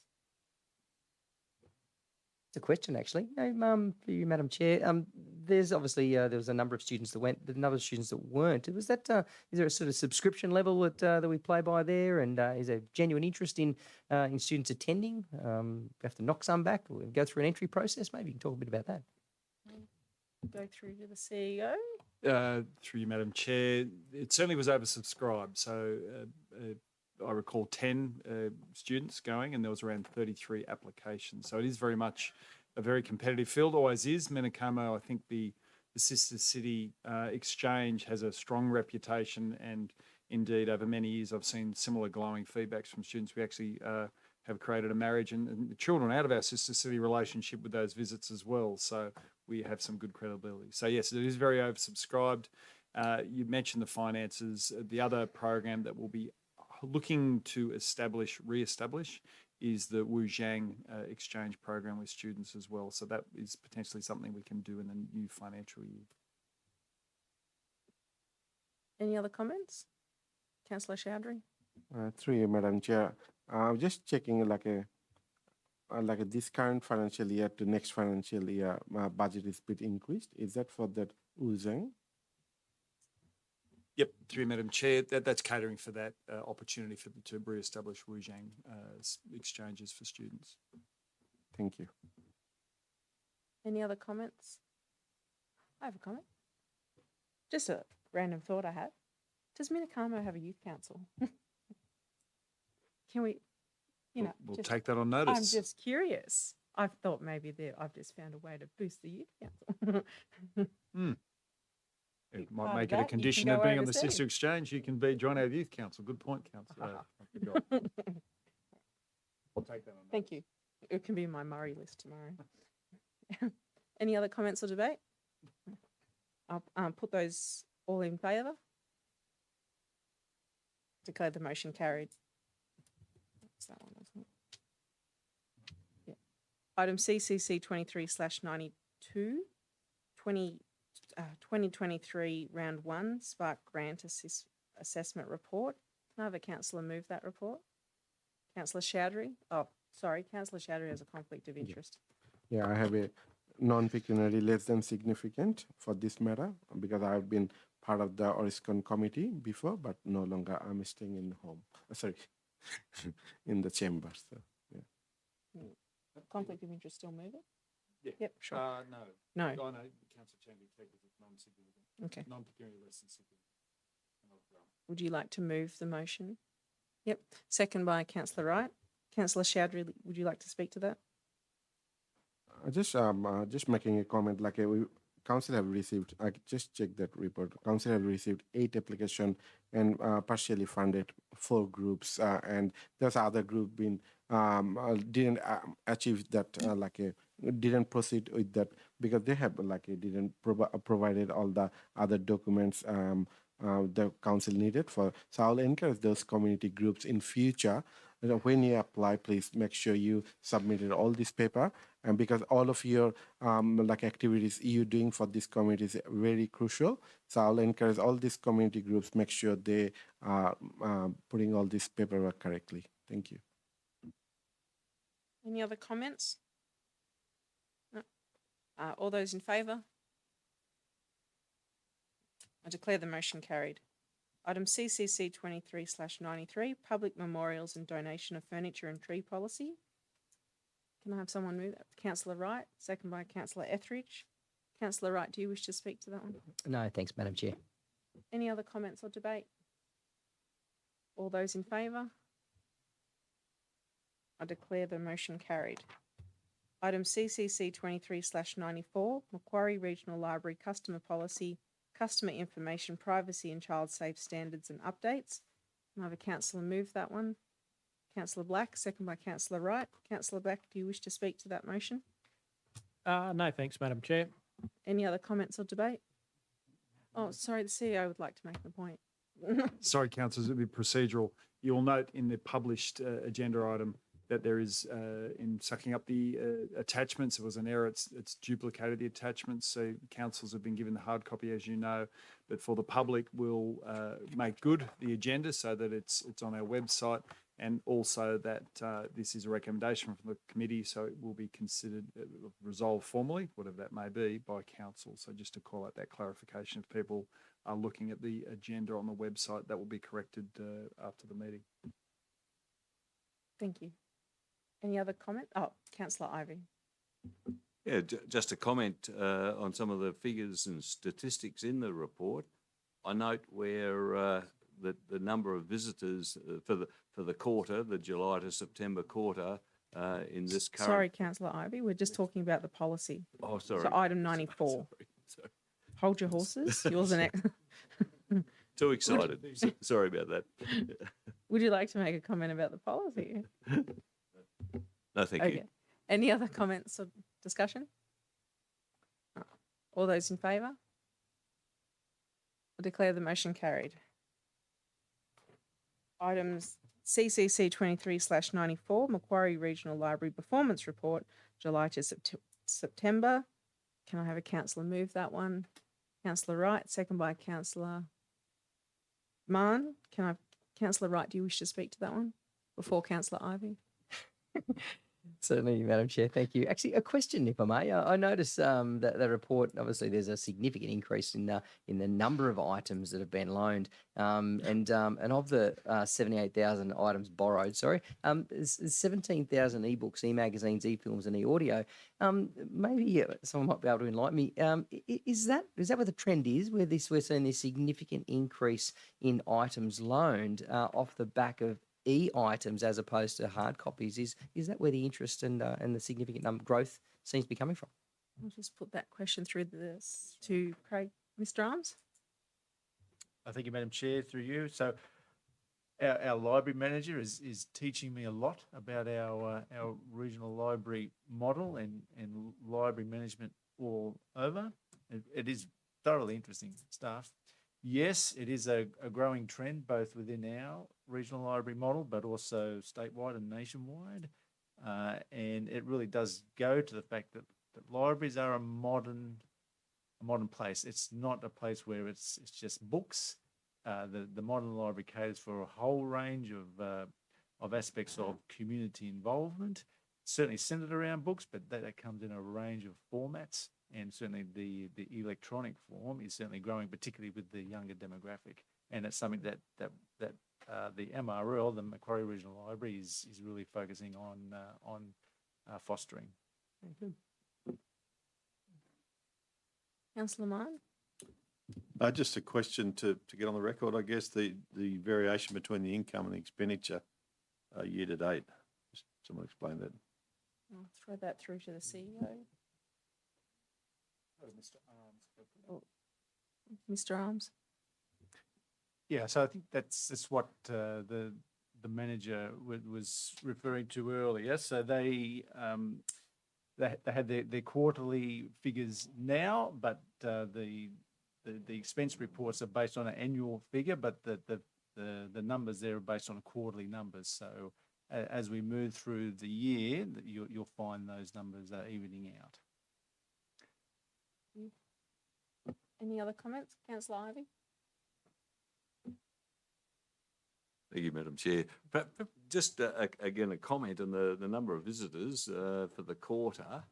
It's a question, actually. For you, Madam Chair. There's obviously there was a number of students that went, but a number of students that weren't. Was that is there a sort of subscription level that we play by there, and is there genuine interest in students attending? We have to knock some back or go through an entry process. Maybe you can talk a bit about that. Go through to the CEO. Through you, Madam Chair, it certainly was oversubscribed. So I recall 10 students going, and there was around 33 applications. So it is very much a very competitive field, always is. Minakamo, I think the Sister City Exchange has a strong reputation, and indeed over many years I've seen similar glowing feedbacks from students. We actually have created a marriage and children out of our Sister City relationship with those visits as well. So we have some good credibility. So yes, it is very oversubscribed. You mentioned the finances. The other program that will be looking to re-establish is the Wujiang exchange program with students as well. So that is potentially something we can do in the new financial year. Any other comments? Councillor Chowdhury? Through you, Madam Chair. Just checking this current financial year to next financial year, budget is a bit increased. Is that for that Wujiang? Yep, through you, Madam Chair. That's catering for that opportunity to re-establish Wujiang exchanges for students. Thank you. Any other comments? I have a comment. Just a random thought I had. Does Minakamo have a youth council? Can we, We'll take that on notice. I'm just curious. I thought maybe I've just found a way to boost the youth council. It might Part of make it a that, you can condition go of being on the overseas. Sister Exchange. You can join our youth council. Good point, Councillor. I forgot. I'll take that on notice. Thank you. It can be my Murray list tomorrow. Any other comments or debate? I'll put those all in favour. Declare the motion carried. That's that one, isn't it? Yeah. Item CCC 23/92, 2023 Round 1 Spark Grant Assessment Report. Can I have a councillor move that report? Councillor Chowdhury? Oh, sorry, Councillor Chowdhury has a conflict of interest. Yeah, I have a non-pecuniary less than significant for this matter because I've been part of the Oriscon committee before, but no longer I'm staying in home. Sorry, in the chamber. So Conflict of interest, still move it? Yeah. Yep, sure. No. No. Oh, no, councillor Chamberlain, take it as non-significant. Okay. Non-pecuniary less than significant. Would you like to move the motion? Yep. Second by Councillor Wright. Councillor Chowdhury, would you like to speak to that? Just making a comment. Like council have received. I just checked that report. Council have received 8 application and partially funded 4 groups, and there's other group been didn't achieve that. Didn't proceed with that because they have didn't provided all the other documents the council needed for. So I'll encourage those community groups in future. When you apply, please make sure you submitted all this paper, and because all of your activities you're doing for this community is very crucial. So I'll encourage all these community groups make sure they are putting all this paperwork correctly. Thank you. Any other comments? No. All those in favour? I declare the motion carried. Item CCC 23/93, Public Memorials and Donation of Furniture and Tree Policy. Can I have someone move that? Councillor Wright, second by Councillor Etheridge. Councillor Wright, do you wish to speak to that one? No, thanks, Madam Chair. Any other comments or debate? All those in favour? I declare the motion carried. Item CCC 23/94, Macquarie Regional Library Customer Policy, Customer Information Privacy and Child Safe Standards and Updates. Can I have a councillor move that one? Councillor Black, second by Councillor Wright. Councillor Black, do you wish to speak to that motion? No, thanks, Madam Chair. Any other comments or debate? Oh, sorry, the CEO would like to make the point. Sorry, councillors, it'll be procedural. You'll note in the published agenda item that there is, in sucking up the attachments, there was an error. It's duplicated the attachments. So councils have been given the hard copy, as you know, but for the public, we'll make good the agenda so that it's on our website, and also that this is a recommendation from the committee, so it will be considered resolved formally, whatever that may be, by council. So just to call out that clarification, if people are looking at the agenda on the website, that will be corrected after the meeting. Thank you. Any other comment? Oh, Councillor Ivey. Yeah, just a comment on some of the figures and statistics in the report. I note where the number of visitors for the quarter, the July to September quarter, in this current. Sorry, Councillor Ivey, we're just talking about the policy. Oh, sorry. So item 94. Sorry. Hold your horses. Yours and Too excited. Sorry about that. Would you like to make a comment about the policy? No, thank you. Any other comments or discussion? All those in favour? I declare the motion carried. Items CCC 23/94, Macquarie Regional Library Performance Report, July to September. Can I have a councillor move that one? Councillor Wright, second by Councillor Mann. Councillor Wright, do you wish to speak to that one before Councillor Ivey? Certainly, Madam Chair. Thank you. Actually, a question, if I may. I noticed that the report, obviously, there's a significant increase in the number of items that have been loaned, and of the 78,000 items borrowed, there's 17,000 e-books, e-magazines, e-films, and e-audio. Maybe someone might be able to enlighten me. Is that what the trend is? Where we're seeing this significant increase in items loaned off the back of e-items as opposed to hard copies? Is that where the interest and the significant growth seems to be coming from? I'll just put that question through to Craig. Mr. Arms? Thank you, Madam Chair, through you. So our library manager is teaching me a lot about our regional library model and library management all over. It is thoroughly interesting stuff. Yes, it is a growing trend both within our regional library model, but also statewide and nationwide. And it really does go to the fact that libraries are a modern modern place. It's not a place where it's just books. The modern library caters for a whole range of aspects of community involvement. Certainly centered around books, but that comes in a range of formats. And certainly the electronic form is certainly growing, particularly with the younger demographic. And it's something that the MRL, the Macquarie Regional Library, is really focusing on fostering. Very good. Councillor Mann? Just a question to get on the record, I guess, the variation between the income and the expenditure year to date. Just someone explain that. I'll throw that through to the CEO. Mr. Arms? Yeah, so I think that's what the manager was referring to earlier. So they had their quarterly figures now, but the expense reports are based on an annual figure, but the numbers there are based on quarterly numbers. So as we move through the year, you'll find those numbers are evening out. Any other comments? Councillor Ivey? Thank you, Madam Chair. Just again, a comment on the number of visitors for the quarter,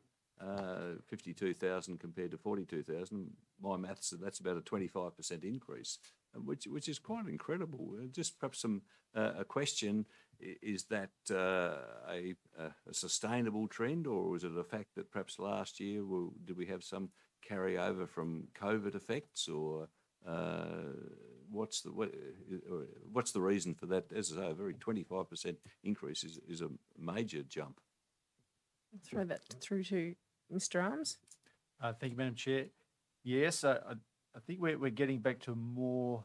52,000 compared to 42,000. My maths, that's about a 25% increase, which is quite incredible. Just perhaps a question, is that a sustainable trend, or was it a fact that perhaps last year, did we have some carryover from COVID effects, or what's the reason for that? As I say, a very 25% increase is a major jump. I'll throw that through to Mr. Arms. Thank you, Madam Chair. Yes, I think we're getting back to a more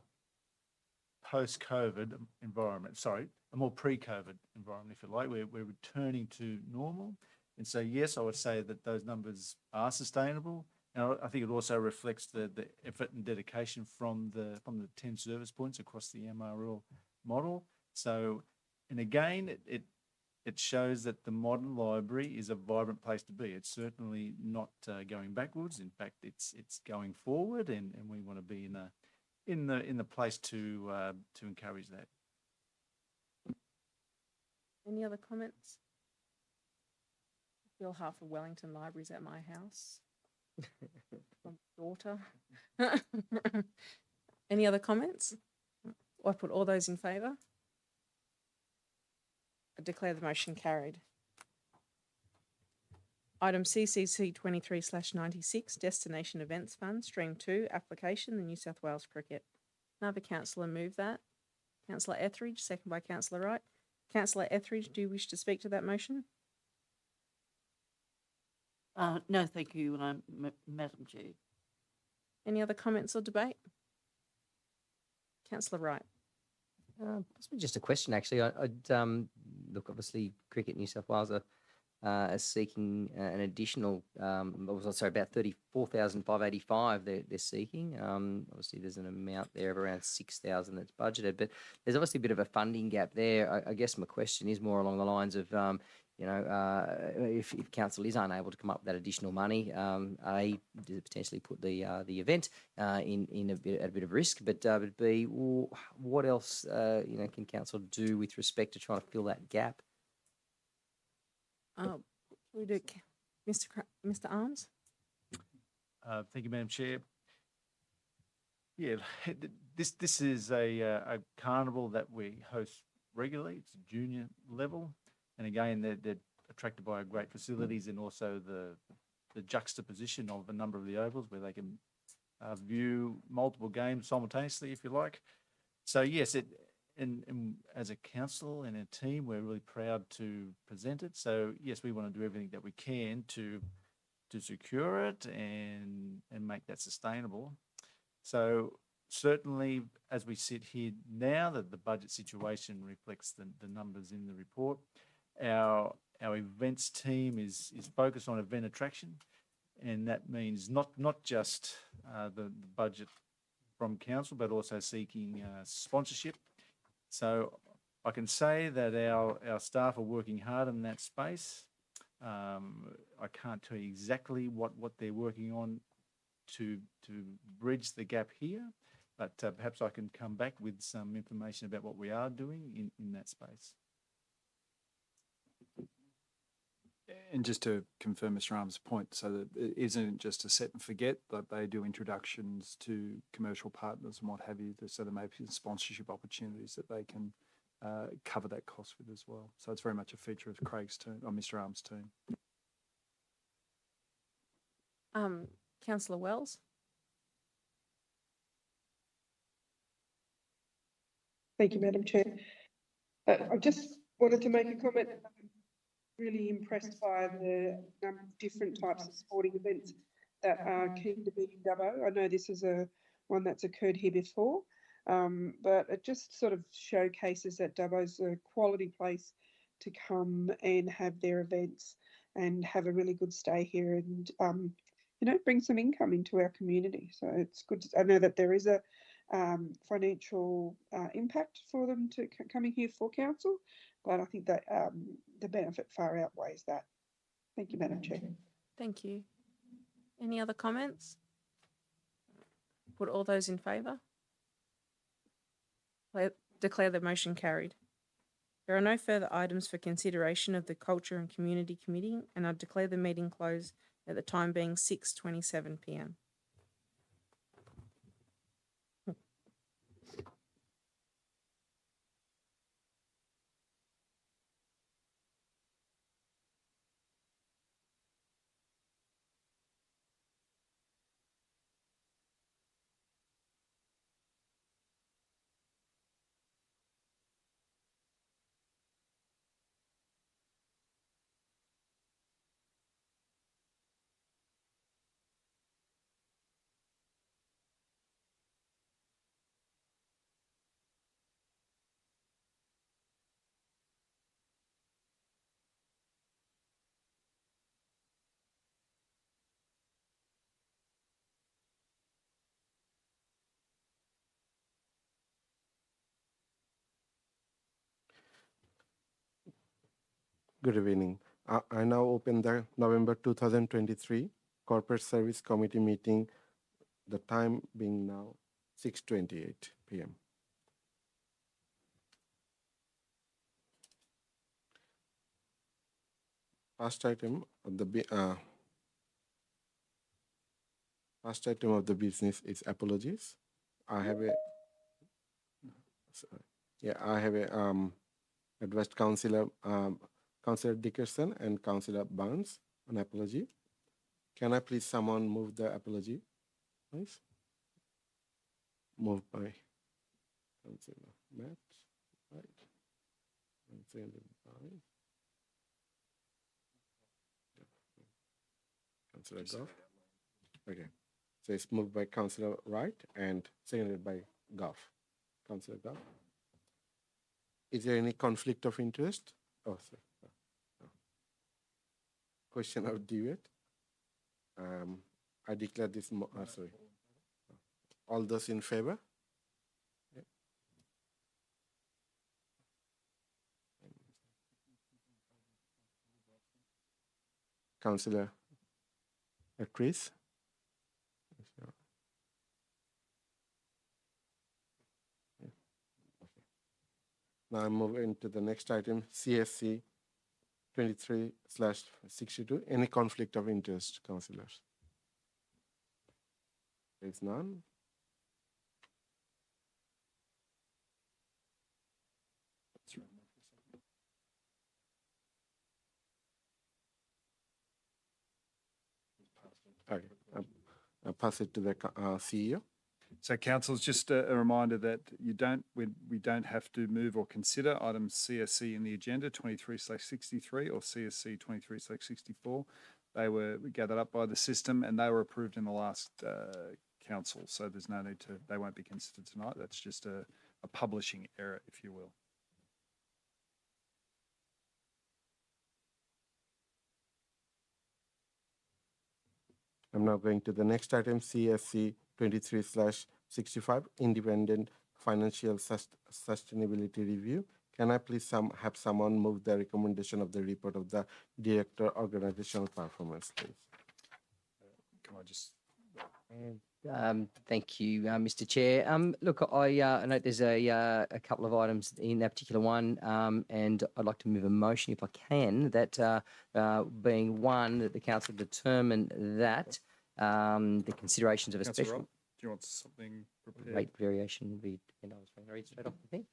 post-COVID environment. Sorry, a more pre-COVID environment, if you like. We're returning to normal. And so, yes, I would say that those numbers are sustainable. And I think it also reflects the effort and dedication from the 10 service points across the MRL model. So, and again, it shows that the modern library is a vibrant place to be. It's certainly not going backwards. In fact, it's going forward, and we want to be in the place to encourage that. Any other comments? I feel half of Wellington Library's at my house. My daughter. Any other comments? I put all those in favour. I declare the motion carried. Item CCC 23/96, Destination Events Fund, Stream 2, application, the New South Wales Cricket. Another councillor move that. Councillor Etheridge, second by Councillor Wright. Councillor Etheridge, do you wish to speak to that motion? No, thank you, Madam Chair. Any other comments or debate? Councillor Wright. Possibly just a question, actually. I'd look, obviously, Cricket New South Wales are seeking an additional, about 34,585 they're seeking. Obviously, there's an amount there of around 6,000 that's budgeted, but there's obviously a bit of a funding gap there. I guess my question is more along the lines of, if council is unable to come up with that additional money, does it potentially put the event at a bit of risk? But B, what else can council do with respect to trying to fill that gap? We do, Mr. Arms. Thank you, Madam Chair. Yeah, this is a carnival that we host regularly. It's a junior level. And again, they're attracted by great facilities and also the juxtaposition of a number of the ovals where they can view multiple games simultaneously, if you like. So yes, and as a council and a team, we're really proud to present it. So yes, we want to do everything that we can to secure it and make that sustainable. So certainly, as we sit here now, that the budget situation reflects the numbers in the report. Our events team is focused on event attraction, and that means not just the budget from council, but also seeking sponsorship. So I can say that our staff are working hard in that space. I can't tell you exactly what they're working on to bridge the gap here, but perhaps I can come back with some information about what we are doing in that space. And just to confirm Mr. Arm's point, so that it isn't just a set and forget, that they do introductions to commercial partners and what have you, so there may be sponsorship opportunities that they can cover that cost with as well. So it's very much a feature of Craig's team, or Mr. Arm's team. Councillor Wells? Thank you, Madam Chair. I just wanted to make a comment. I'm really impressed by the number of different types of sporting events that are keen to be in Dubbo. I know this is one that's occurred here before, but it just sort of showcases that Dubbo's a quality place to come and have their events and have a really good stay here and, bring some income into our community. So it's good. I know that there is a financial impact for them to coming here for council, but I think that the benefit far outweighs that. Thank you, Madam Chair. Thank you. Any other comments? Put all those in favour? Declare the motion carried. There are no further items for consideration of the Culture and Community Committee, and I declare the meeting closed at the time being 6:27 p.m. Good evening. I now open the November 2023 Corporate Service Committee meeting, the time being now 6:28 p.m. First item of the business is apologies. I have a advised Councillor Dickerson and Councillor Barnes on apology. Can I please someone move the apology, please? Moved by Councillor Matt, right? And seconded by Councillor Goff. Okay, so it's moved by Councillor Wright and seconded by Goff. Councillor Goff. Is there any conflict of interest? Oh, sorry. No. Question of debate. I declare this, sorry. All those in favor? Yeah. Councillor Chris? Now I'm moving to the next item, CSC 23/62. Any conflict of interest, councillors? There is none. Okay, I'll pass it to the CEO. So council, just a reminder that we don't have to move or consider items CSC in the agenda 23/63 or CSC 23/64. They were gathered up by the system and they were approved in the last council. So there's no need to, they won't be considered tonight. That's just a publishing error, if you will. I'm now going to the next item, CSC 23/65, Independent Financial Sustainability Review. Can I please have someone move the recommendation of the report of the Director Organizational Performance, please? Can I just, Thank you, Mr. Chair. Look, I note there's a couple of items in that particular one, and I'd like to move a motion, if I can, that being one, that the council determine that the considerations of a Councillor special Wright, do you want something prepared? rate variation be, and I was going to read straight off the thing.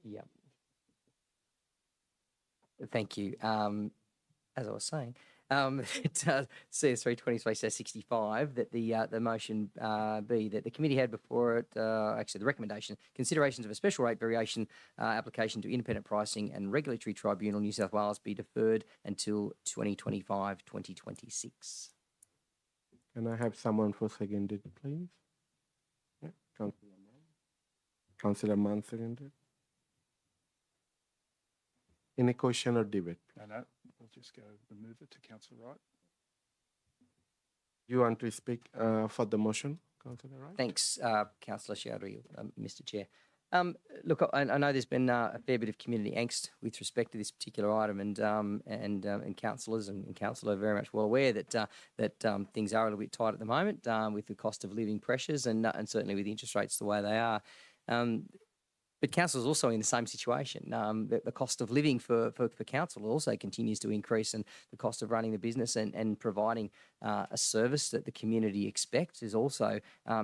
Yeah. Thank you. As I was saying, CS3 20/65 that the motion be that the committee had before it actually the recommendation considerations of a special rate variation application to independent pricing and regulatory tribunal New South Wales be deferred until 2025-2026. Can I have someone for seconded, please? Yeah, Councillor Mann seconded. Any question or debate? No, we'll just go and move it to Councillor Wright. You want to speak for the motion, Councillor Wright? Thanks, Councillor Chowdhury, Mr. Chair. Look, I know there's been a fair bit of community angst with respect to this particular item, and councillors and council are very much well aware that things are a little bit tight at the moment with the cost of living pressures and certainly with interest rates the way they are. But council is also in the same situation. The cost of living for council also continues to increase, and the cost of running the business and providing a service that the community expects is also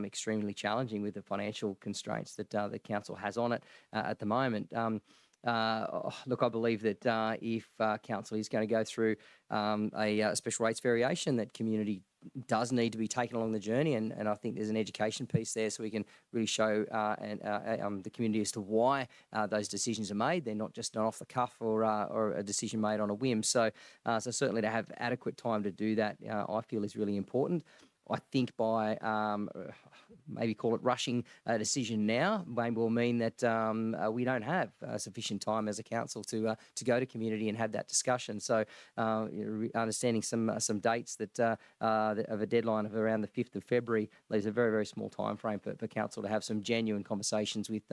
extremely challenging with the financial constraints that the council has on it at the moment. Look, I believe that if council is going to go through a special rates variation, that community does need to be taken along the journey, and I think there's an education piece there so we can really show the community as to why those decisions are made. They're not just off the cuff or a decision made on a whim. So certainly to have adequate time to do that, I feel is really important. I think by maybe call it rushing a decision now may well mean that we don't have sufficient time as a council to go to community and have that discussion. So understanding some dates that of a deadline of around the 5th of February leaves a very, very small time frame for council to have some genuine conversations with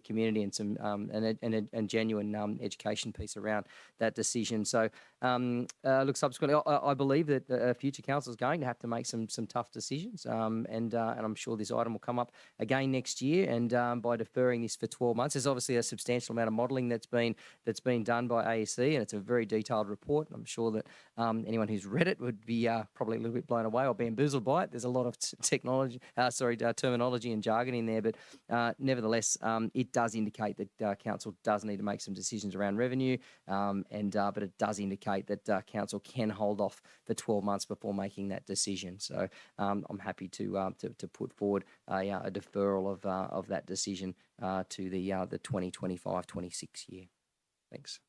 community and some and genuine education piece around that decision. So look, subsequently, I believe that future council is going to have to make some tough decisions, and I'm sure this item will come up again next year. And by deferring this for 12 months, there's obviously a substantial amount of modelling that's been done by AEC, and it's a very detailed report. And I'm sure that anyone who's read it would be probably a little bit blown away or bamboozled by it. There's a lot of terminology and jargon in there, but nevertheless, it does indicate that council does need to make some decisions around revenue, but it does indicate that council can hold off for 12 months before making that decision. So I'm happy to put forward a deferral of that decision to the 2025-26 year. Thanks.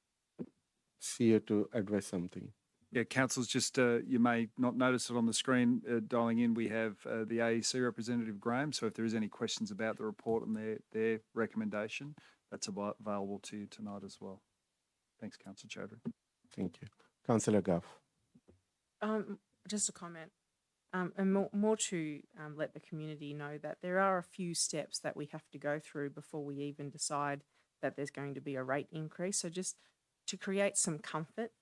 See you to advise something. Yeah, councillors, just you may not notice it on the screen dialing in. We have the AEC representative, Graham. So if there is any questions about the report and their recommendation, that's available to you tonight as well. Thanks, Councillor Chowdhury. Thank you. Councillor Gough. Just a comment. And more to let the community know that there are a few steps that we have to go through before we even decide that there's going to be a rate increase. So just to create some comfort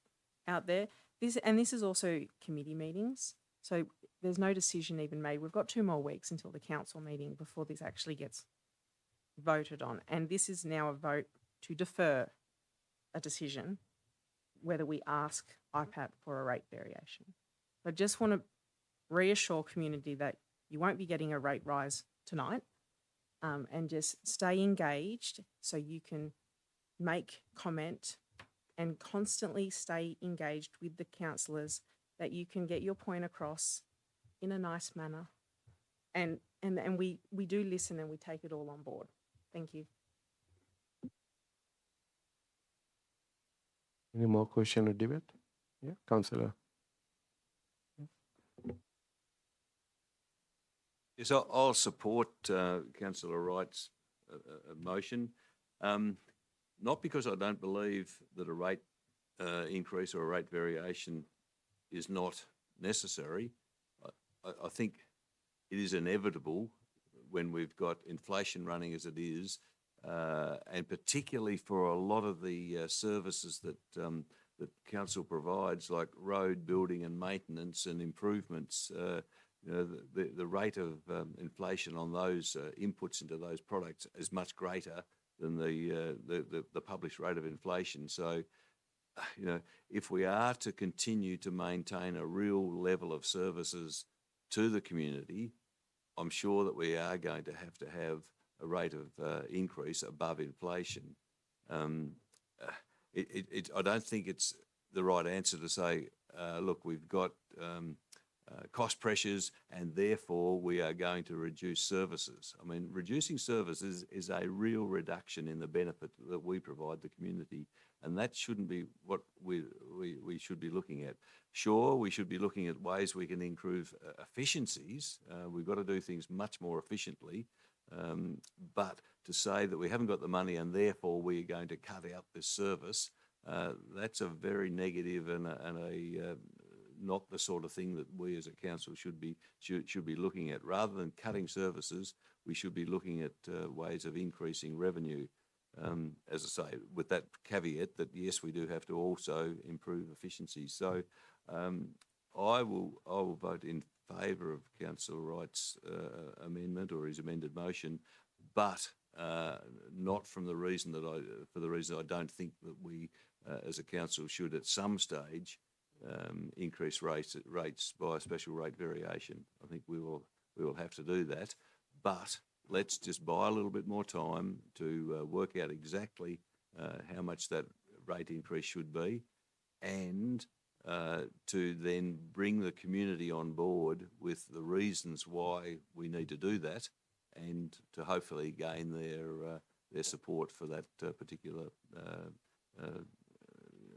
out there, this is also committee meetings. So there's no decision even made. We've got 2 more weeks until the council meeting before this actually gets voted on. And this is now a vote to defer a decision whether we ask IPAP for a rate variation. I just want to reassure community that you won't be getting a rate rise tonight, and just stay engaged so you can make comment and constantly stay engaged with the councillors, that you can get your point across in a nice manner. And we do listen and we take it all on board. Thank you. Any more question or debate? Yeah, Councillor. Yes, I'll support Councillor Wright's motion, not because I don't believe that a rate increase or a rate variation is not necessary. I think it is inevitable when we've got inflation running as it is, and particularly for a lot of the services that that council provides, like road building and maintenance and improvements. The rate of inflation on those inputs into those products is much greater than the published rate of inflation. So, if we are to continue to maintain a real level of services to the community, I'm sure that we are going to have a rate of increase above inflation. I don't think it's the right answer to say, look, we've got cost pressures and therefore we are going to reduce services. I mean, reducing services is a real reduction in the benefit that we provide the community, and that shouldn't be what we should be looking at. Sure, we should be looking at ways we can improve efficiencies. We've got to do things much more efficiently. But to say that we haven't got the money and therefore we're going to cut out this service, that's a very negative and not the sort of thing that we as a council should be looking at. Rather than cutting services, we should be looking at ways of increasing revenue. As I say, with that caveat that yes, we do have to also improve efficiency. So I will vote in favour of Councillor Wright's amendment or his amended motion, but not for the reason I don't think that we as a council should at some stage increase rates by a special rate variation. I think we will have to do that, but let's just buy a little bit more time to work out exactly how much that rate increase should be, and to then bring the community on board with the reasons why we need to do that, and to hopefully gain their support for that particular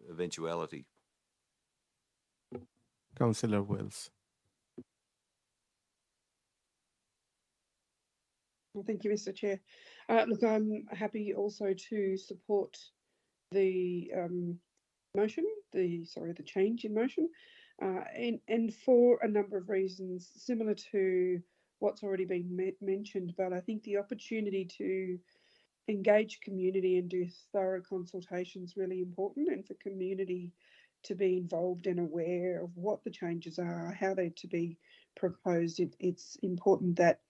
eventuality. Councillor Wells. Well, thank you, Mr. Chair. Look, I'm happy also to support the motion, the change in motion, and for a number of reasons similar to what's already been mentioned. But I think the opportunity to engage community and do thorough consultation is really important, and for community to be involved and aware of what the changes are, how they're to be proposed. It's important that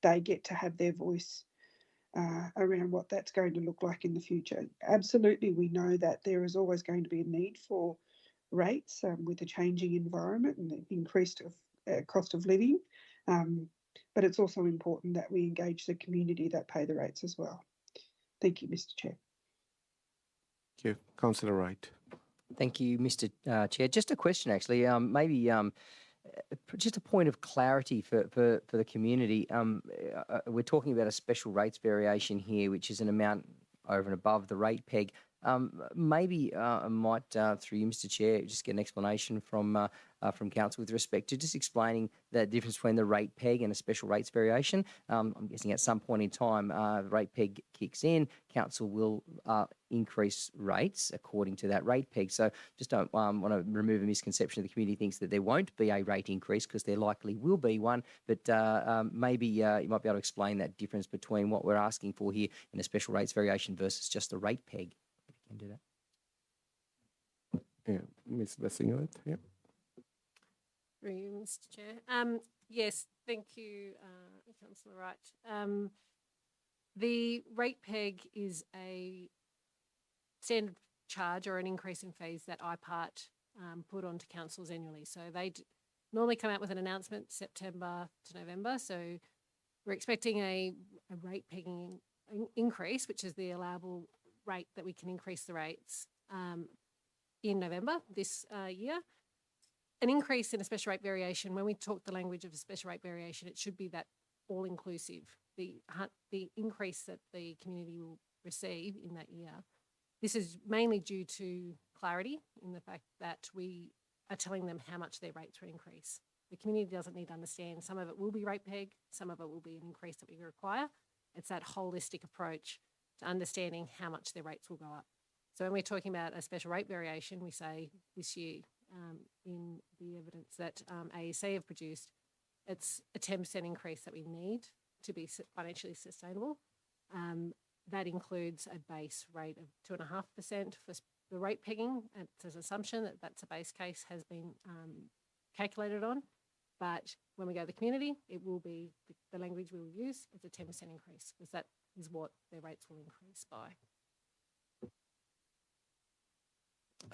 they get to have their voice around what that's going to look like in the future. Absolutely, we know that there is always going to be a need for rates with the changing environment and the increased cost of living, but it's also important that we engage the community that pay the rates as well. Thank you, Mr. Chair. Thank you. Councillor Wright. Thank you, Mr. Chair. Just a question, actually. Maybe just a point of clarity for the community. We're talking about a special rates variation here, which is an amount over and above the rate peg. Maybe I might, through you, Mr. Chair, just get an explanation from council with respect to just explaining the difference between the rate peg and a special rates variation. I'm guessing at some point in time, the rate peg kicks in, council will increase rates according to that rate peg. So just don't want to remove a misconception the community thinks that there won't be a rate increase, because there likely will be one. But maybe you might be able to explain that difference between what we're asking for here in a special rates variation versus just the rate peg. If you can do that. Yeah, Ms. Bessingworth. Yeah. Through you, Mr. Chair. Yes, thank you, Councillor Wright. The rate peg is a standard charge or an increase in fees that IPART put onto councils annually. So they normally come out with an announcement September to November. So we're expecting a rate pegging increase, which is the allowable rate that we can increase the rates in November this year. An increase in a special rate variation, when we talk the language of a special rate variation, it should be that all-inclusive, the increase that the community will receive in that year. This is mainly due to clarity in the fact that we are telling them how much their rates will increase. The community doesn't need to understand. Some of it will be rate peg, some of it will be an increase that we require. It's that holistic approach to understanding how much their rates will go up. So when we're talking about a special rate variation, we say this year, in the evidence that AEC have produced, it's a 10% increase that we need to be financially sustainable. that includes a base rate of 2.5% for the rate pegging. It's an assumption that that's a base case has been calculated on. But when we go to the community, it will be the language we will use is a 10% increase, because that is what their rates will increase by.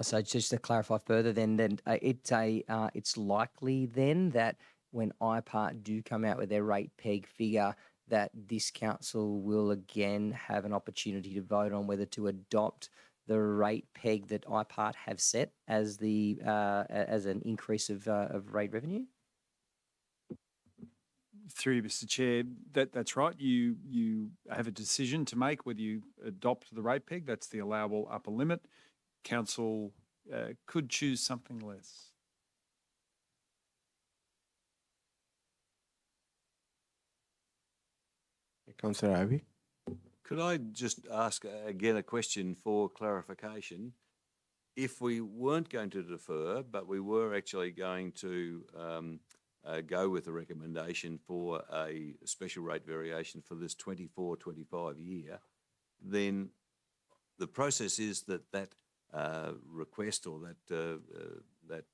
So just to clarify further, then it's likely then that when IPART do come out with their rate peg figure, that this council will again have an opportunity to vote on whether to adopt the rate peg that IPART have set as as an increase of rate revenue. Through you, Mr. Chair, that's right. You have a decision to make whether you adopt the rate peg. That's the allowable upper limit. Council could choose something less. Councillor Ivey. Could I just ask again a question for clarification? If we weren't going to defer, but we were actually going to go with the recommendation for a special rate variation for this 24-25 year, then the process is that request or that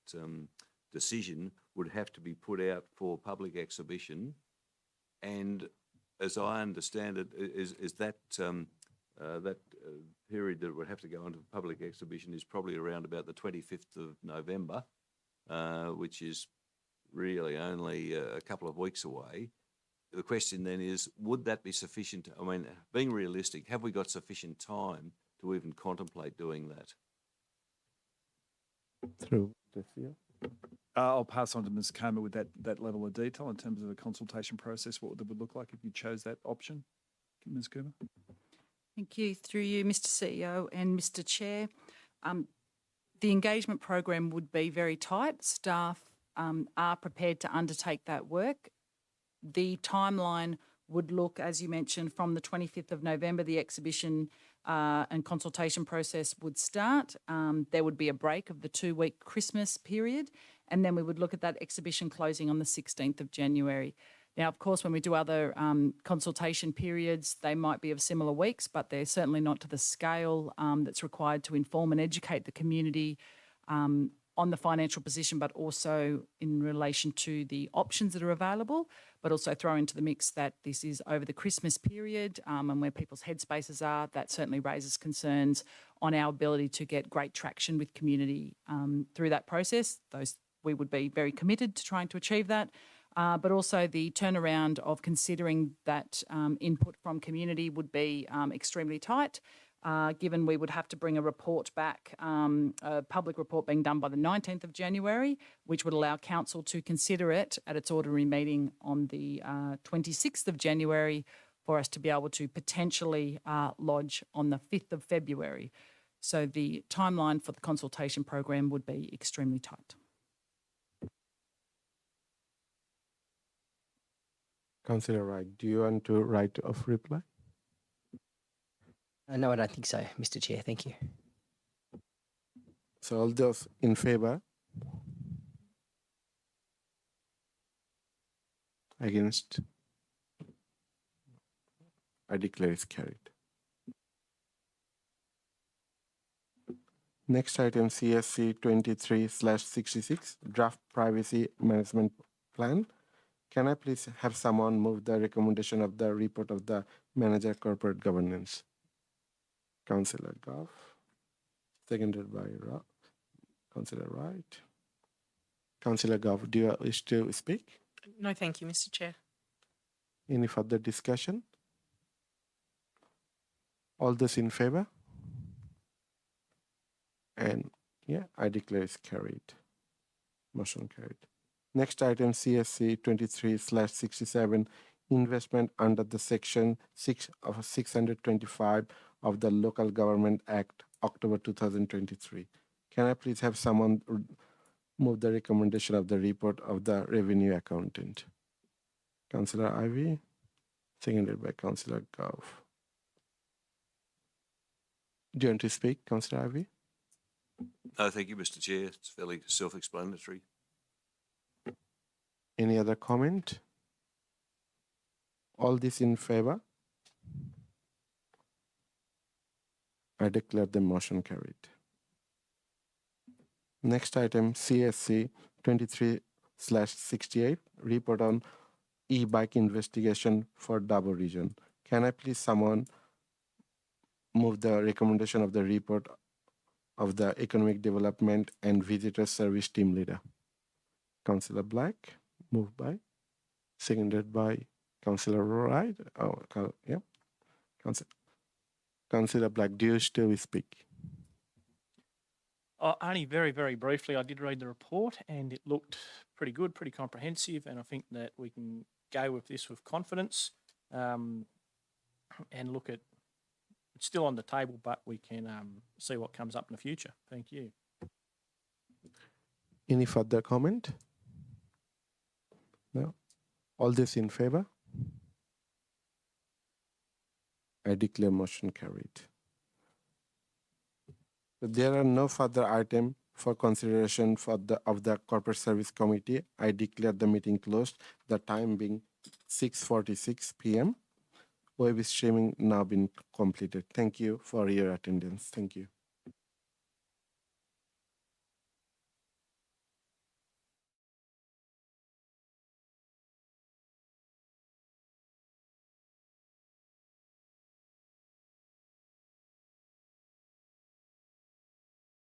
decision would have to be put out for public exhibition, and as I understand it, is that period that would have to go into public exhibition is probably around about the 25th of November, which is really only a couple of weeks away. The question then is, would that be sufficient? I mean, being realistic, have we got sufficient time to even contemplate doing that? Through this year. I'll pass on to Ms. Comer with that level of detail in terms of the consultation process, what that would look like if you chose that option. Ms. Comer. Thank you. Through you, Mr. CEO and Mr. Chair. The engagement program would be very tight. Staff are prepared to undertake that work. The timeline would look, as you mentioned, from the 25th of November, the exhibition and consultation process would start. There would be a break of the 2-week Christmas period, and then we would look at that exhibition closing on the 16th of January. Now, of course, when we do other consultation periods, they might be of similar weeks, but they're certainly not to the scale that's required to inform and educate the community on the financial position, but also in relation to the options that are available, but also throw into the mix that this is over the Christmas period and where people's headspaces are. That certainly raises concerns on our ability to get great traction with community through that process. We would be very committed to trying to achieve that. But also the turnaround of considering that input from community would be extremely tight, given we would have to bring a report back, a public report being done by the 19th of January, which would allow council to consider it at its ordinary meeting on the 26th of January for us to be able to potentially lodge on the 5th of February. So the timeline for the consultation program would be extremely tight. Councillor Wright, do you want to write of reply? No, I don't think so, Mr. Chair. Thank you. So all those in favour? Against? I declare it's carried. Next item, CSC 23/66, Draft Privacy Management Plan. Can I please have someone move the recommendation of the report of the Manager Corporate Governance? Councillor Goff, seconded by Councillor Wright. Councillor Goff, do you wish to speak? No, thank you, Mr. Chair. Any further discussion? All those in favour? And yeah, I declare it's carried. Motion carried. Next item, CSC 23/67, investment under the section 6 of 625 of the Local Government Act, October 2023. Can I please have someone move the recommendation of the report of the revenue accountant? Councillor Ivey, seconded by Councillor Goff. Do you want to speak, Councillor Ivey? No, thank you, Mr. Chair. It's fairly self-explanatory. Any other comment? All this in favour? I declare the motion carried. Next item, CSC 23/68, report on e-bike investigation for Dabo region. Can I please someone move the recommendation of the report of the Economic Development and Visitor Service Team Leader? Councillor Black, moved by, seconded by Councillor Wright. Yeah. Councillor Black, do you wish to speak? Only very, very briefly, I did read the report and it looked pretty good, pretty comprehensive, and I think that we can go with this with confidence and look at, it's still on the table, but we can see what comes up in the future. Thank you. Any further comment? No? All this in favor? I declare motion carried. There are no further items for consideration of the Corporate Service Committee. I declare the meeting closed, the time being 6:46 p.m. Web streaming now been completed. Thank you for your attendance. Thank you.